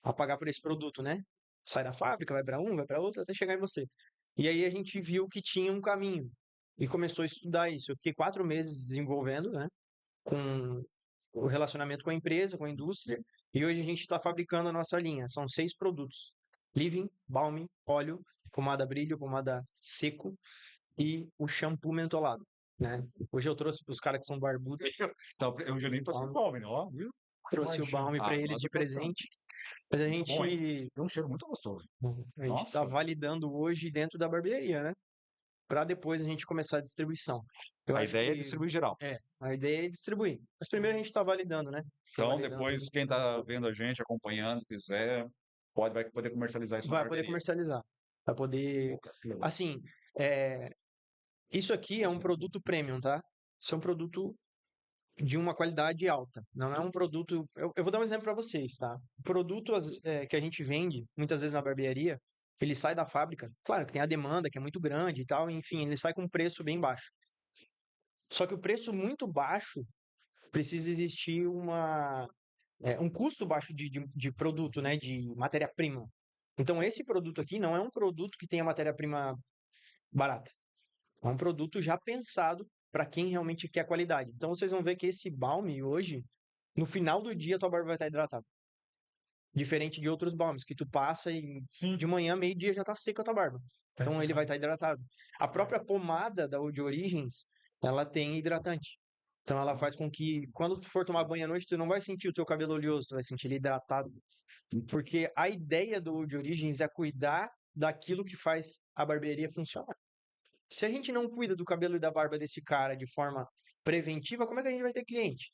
a pagar por esse produto, né? Sai da fábrica, vai para um, vai para outro, até chegar em você. E aí a gente viu que tinha um caminho e começou a estudar isso. Eu fiquei 4 meses desenvolvendo, né? Com o relacionamento com a empresa, com a indústria, e hoje a gente está fabricando a nossa linha. São 6 produtos: Living, Balm, óleo, pomada brilho, pomada seco e o shampoo mentolado, né? Hoje eu trouxe para os caras que são barbudos, Então, eu já nem passei Balm, fome, né? Ó, viu? trouxe o Balm para eles Agora de eu tô passando. presente. Mas a Muito bom, hein? gente Tem um cheiro muito gostoso. a gente está Nossa. validando hoje dentro da barbearia, né? Para depois a gente começar a distribuição. Eu A acho ideia é que distribuir geral. a ideia é distribuir. Mas primeiro a gente está validando, né? Tá Então, validando. depois, quem tá vendo a gente, acompanhando, quiser, vai poder comercializar isso na Vai poder barbearia. comercializar. Vai poder. Que legal. Assim, isso aqui é um produto premium, tá? Isso é um produto de uma qualidade alta. Não é um produto. Eu vou dar um exemplo para vocês, tá? O produto que a gente vende, muitas vezes na barbearia, ele sai da fábrica. Claro que tem a demanda, que é muito grande e tal, enfim, ele sai com um preço bem baixo. Só que o preço muito baixo precisa existir um custo baixo de produto, né? De matéria-prima. Então, esse produto aqui não é um produto que tenha matéria-prima barata. É um produto já pensado para quem realmente quer qualidade. Então, vocês vão ver que esse balme hoje, no final do dia, tua barba vai estar hidratada. Diferente de outros balmes, que tu passa e Sim. de manhã, meio-dia, já tá seca a tua barba. Tá Então, ele secando. vai estar hidratado. A própria pomada da de Origins, ela tem hidratante. Então, ela faz com que, quando tu for tomar banho à noite, tu não vai sentir o teu cabelo oleoso, tu vai sentir ele hidratado. Porque a ideia do de Origins é cuidar daquilo que faz a barbearia funcionar. Se a gente não cuida do cabelo e da barba desse cara de forma preventiva, como é que a gente vai ter cliente?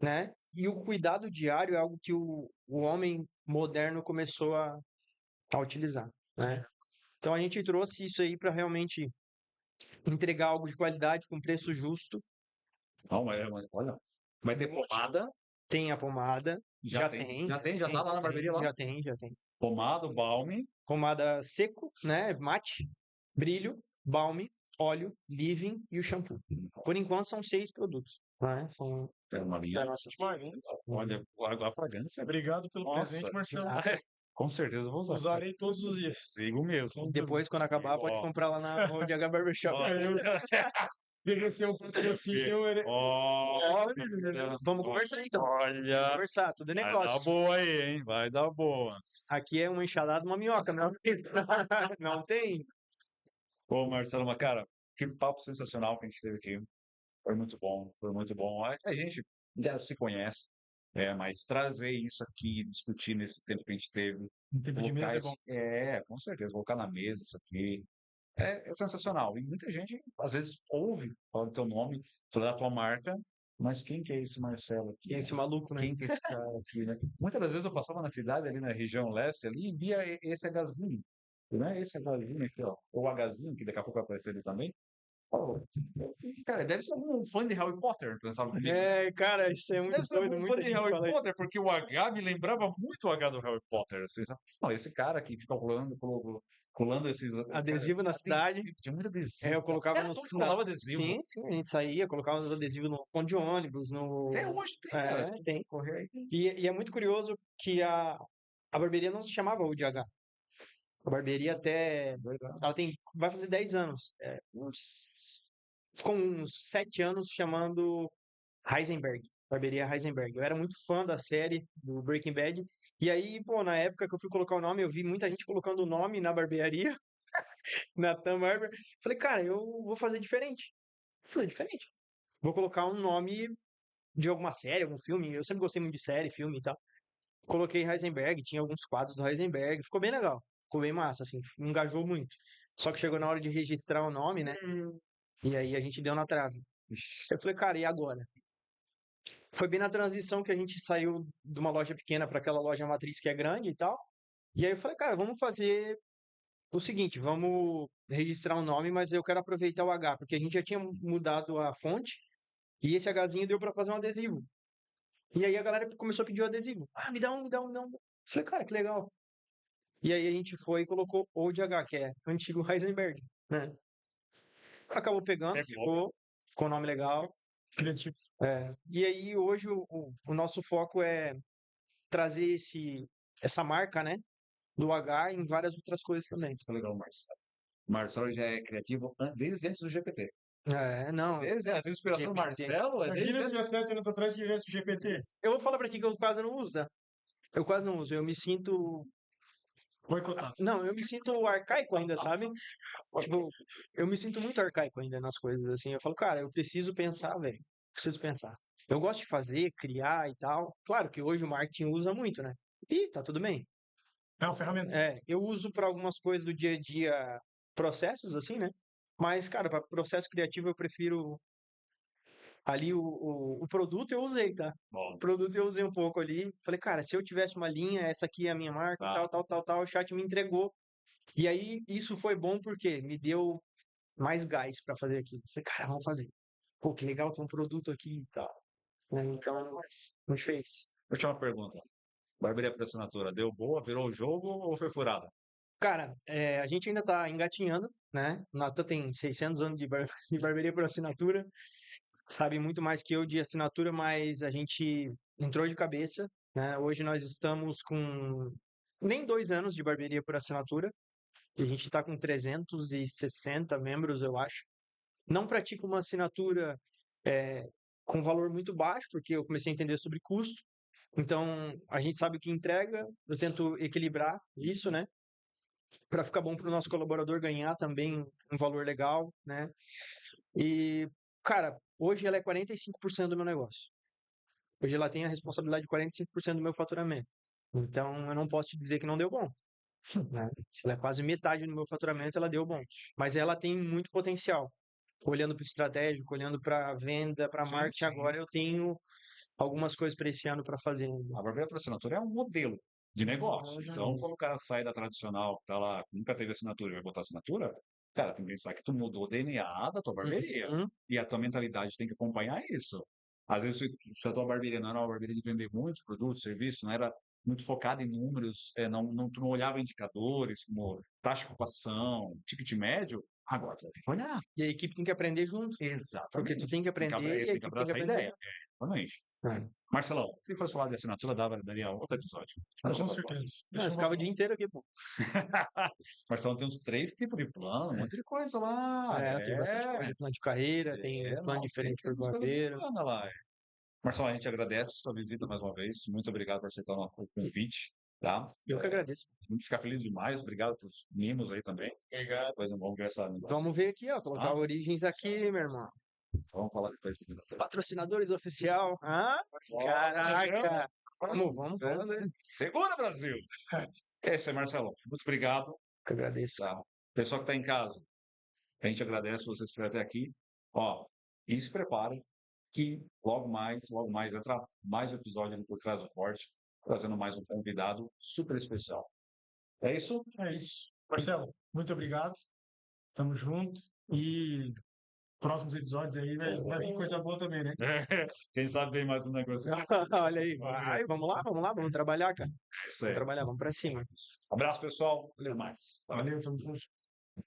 Né? E o cuidado diário é algo que o homem moderno começou a utilizar, né? Então a gente trouxe isso aí para realmente entregar algo de qualidade com preço justo. Não, olha, vai ter pomada, Tem a pomada, já tem, já tá lá na barbearia lá. já tem. Pomada, o balme, Pomada seco, né? Mate, brilho, balme, óleo, leave-in e o shampoo. Por enquanto são 6 produtos, né? São é uma da linha. nossa Demais, hein? Olha, a fragrância. Obrigado pelo Nossa. presente, Marcelo. Com certeza eu vou usar. Usarei todos os dias. Digo mesmo. Sem dúvida. Depois, quando acabar, pode Ó. comprar lá na ODH Barbershop. Ó. Eu já peguei seu patrocínio. Ó, Vamos conversar então. olha, Conversar, tudo é vai dar negócio. boa aí, hein? Vai dar boa. Aqui é uma enxadada, uma minhoca, não, não tem. Ô, Marcelo, mas cara, que papo sensacional que a gente teve aqui. Foi muito bom, foi muito bom. A gente já se conhece, mas trazer isso aqui, discutir nesse tempo que a gente teve, Um tempo de mesa é bom. com certeza, colocar na mesa isso aqui, é sensacional. E muita gente, às vezes, ouve falar do teu nome, falar da tua marca, mas quem que é esse Marcelo aqui? Quem é esse maluco, né? Quem que é esse cara aqui, né? Muitas das vezes eu passava na cidade, ali na região leste, ali, e via esse Hzinho, né? Esse Hzinho aqui, ó, ou Hzinho, que daqui a pouco vai aparecer ali também. Pô, cara, deve ser algum fã de Harry Potter, pensava comigo. É, cara, isso é muito Deve ser doido, algum fã muita de gente Harry fala isso. Potter, porque o H me lembrava muito o H do Harry Potter. Assim, sabe? Não, esse cara que fica colando esses. Adesivo na Cara, cidade. tinha muito adesivo. Eu colocava Era no tu que colava adesivo. Sim, a gente saía, colocava os adesivos no ponto de ônibus, no. Até hoje tem, cara. Se tu tem. correr aí. E é muito curioso que a barbearia não se chamava UDH. A barbearia até. Ela vai fazer 10 anos. Ficou uns 7 anos chamando Heisenberg. Barbearia Heisenberg. Eu era muito fã da série do Breaking Bad. E aí, pô, na época que eu fui colocar o nome, eu vi muita gente colocando o nome na barbearia, na Tam Barber. Falei, cara, eu vou fazer diferente. Falei, diferente. Vou colocar um nome de alguma série, algum filme. Eu sempre gostei muito de série, filme e tal. Coloquei Heisenberg, tinha alguns quadros do Heisenberg. Ficou bem legal. Ficou bem massa, assim. Engajou muito. Só que chegou na hora de registrar o nome, né? E aí a gente deu na trave. Eu falei, cara, e agora? Foi bem na transição que a gente saiu de uma loja pequena para aquela loja matriz que é grande e tal. E aí eu falei, cara, vamos fazer o seguinte, vamos registrar um nome, mas eu quero aproveitar o H, porque a gente já tinha mudado a fonte e esse Hzinho deu para fazer um adesivo. E aí a galera começou a pedir o adesivo. Ah, me dá um, me dá um, me dá um. Falei, cara, que legal. E aí a gente foi e colocou Old H, que é antigo Heisenberg, né? Acabou pegando, ficou um nome legal. Criativo. E aí hoje o nosso foco é trazer essa marca, né, do H em várias outras coisas também. Isso foi legal, Marcelo. Marcelo já é criativo desde antes do GPT. Não. Desde as inspirações do GPT. Marcelo é Imagina desde se há 7 anos atrás tivesse o GPT. Eu vou falar pra ti que eu quase não uso, né? Eu quase não uso. Eu me sinto. Boicotado. Não, eu me sinto arcaico ainda, sabe? Tipo, eu me sinto muito arcaico ainda nas coisas, assim. Eu falo, cara, eu preciso pensar, velho. Preciso pensar. Eu gosto de fazer, criar e tal. Claro que hoje o marketing usa muito, né? E tá tudo bem. É uma ferramenta. Eu uso para algumas coisas do dia a dia, processos, assim, né? Mas, cara, para processo criativo eu prefiro ali o produto eu usei, tá? Bom, O produto eu usei um pouco ali. Falei, cara, se eu tivesse uma linha, essa aqui é a minha marca, Tá. tal, o chat me entregou. E aí, isso foi bom porque me deu mais gás para fazer aquilo. Falei, cara, vamos fazer. Pô, que legal, tem um produto aqui e tal. Né? Então, a gente fez. Vou te uma pergunta. Barbearia por assinatura, deu boa, virou o jogo ou foi furada? Cara, a gente ainda tá engatinhando, né? O Natan tem 600 anos de barbearia por assinatura, sabe muito mais que eu de assinatura, mas a gente entrou de cabeça, né? Hoje nós estamos com nem 2 anos de barbearia por assinatura, e a gente tá com 360 membros, eu acho. Não pratico uma assinatura com valor muito baixo, porque eu comecei a entender sobre custo. Então, a gente sabe o que entrega, eu tento equilibrar isso, né? Para ficar bom para o nosso colaborador ganhar também um valor legal, né? E, cara, hoje ela é 45% do meu negócio. Hoje ela tem a responsabilidade de 45% do meu faturamento. Então, eu não posso te dizer que não deu bom. Né? Se ela é quase metade do meu faturamento, ela deu bom. Mas ela tem muito potencial. Olhando para o estratégico, olhando para venda, para marketing, sim. agora eu tenho algumas coisas para esse ano para fazer ainda. A barbearia por assinatura é um modelo de negócio. Já Então, vi. quando o cara sai da tradicional, que tá lá, nunca teve assinatura e vai botar assinatura, cara, tem que pensar que tu mudou o DNA da tua barbearia. Uhum. E a tua mentalidade tem que acompanhar isso. Às vezes, se a tua barbearia não era uma barbearia de vender muito produto, serviço, não era muito focada em números, tu não olhava indicadores como taxa de ocupação, ticket médio, agora tu vai ter que olhar. E a equipe tem que aprender junto. Porque tu Exatamente. tem que aprender e a Tem que equipe tem que abraçar a aprender ideia. Exatamente. junto. Marcelão, se fosse falar de assinatura, daria outro episódio. Com certeza. Não, eu ficava o dia inteiro aqui, pô. Marcelão tem uns 3 tipos de plano, um monte de coisa lá. Tem bastante coisa. Plano de carreira, tem plano Não, diferente tem por umas coisas barbeiro. bacanas lá. Marcelão, a gente agradece a sua visita mais uma vez. Muito obrigado por aceitar o nosso convite. Tá? Eu que agradeço. A gente fica feliz demais. Obrigado pelos mimos aí também. Obrigado. Depois vamos ver essa negócio. Vamos ver aqui, ó. Colocar origens aqui, meu irmão. Vamos falar depois. Patrocinadores oficial. Caraca! Vamos. Segura, Brasil! É isso aí, Marcelão. Muito obrigado. Que agradeço. Tá. Pessoal que está em casa, a gente agradece vocês por até aqui. Ó, e se preparem que logo mais entra mais um episódio ali por trás do corte, trazendo mais um convidado super especial. É isso? É isso. Marcelo, muito obrigado. Tamo junto. E próximos episódios aí vai vir coisa boa também, né? Quem sabe vem mais um negócio. Olha aí, vai. Vamos lá. Vamos trabalhar, cara. É isso Vamos aí. trabalhar, vamos pra cima. Abraço, pessoal. Até mais. Valeu, tamo junto.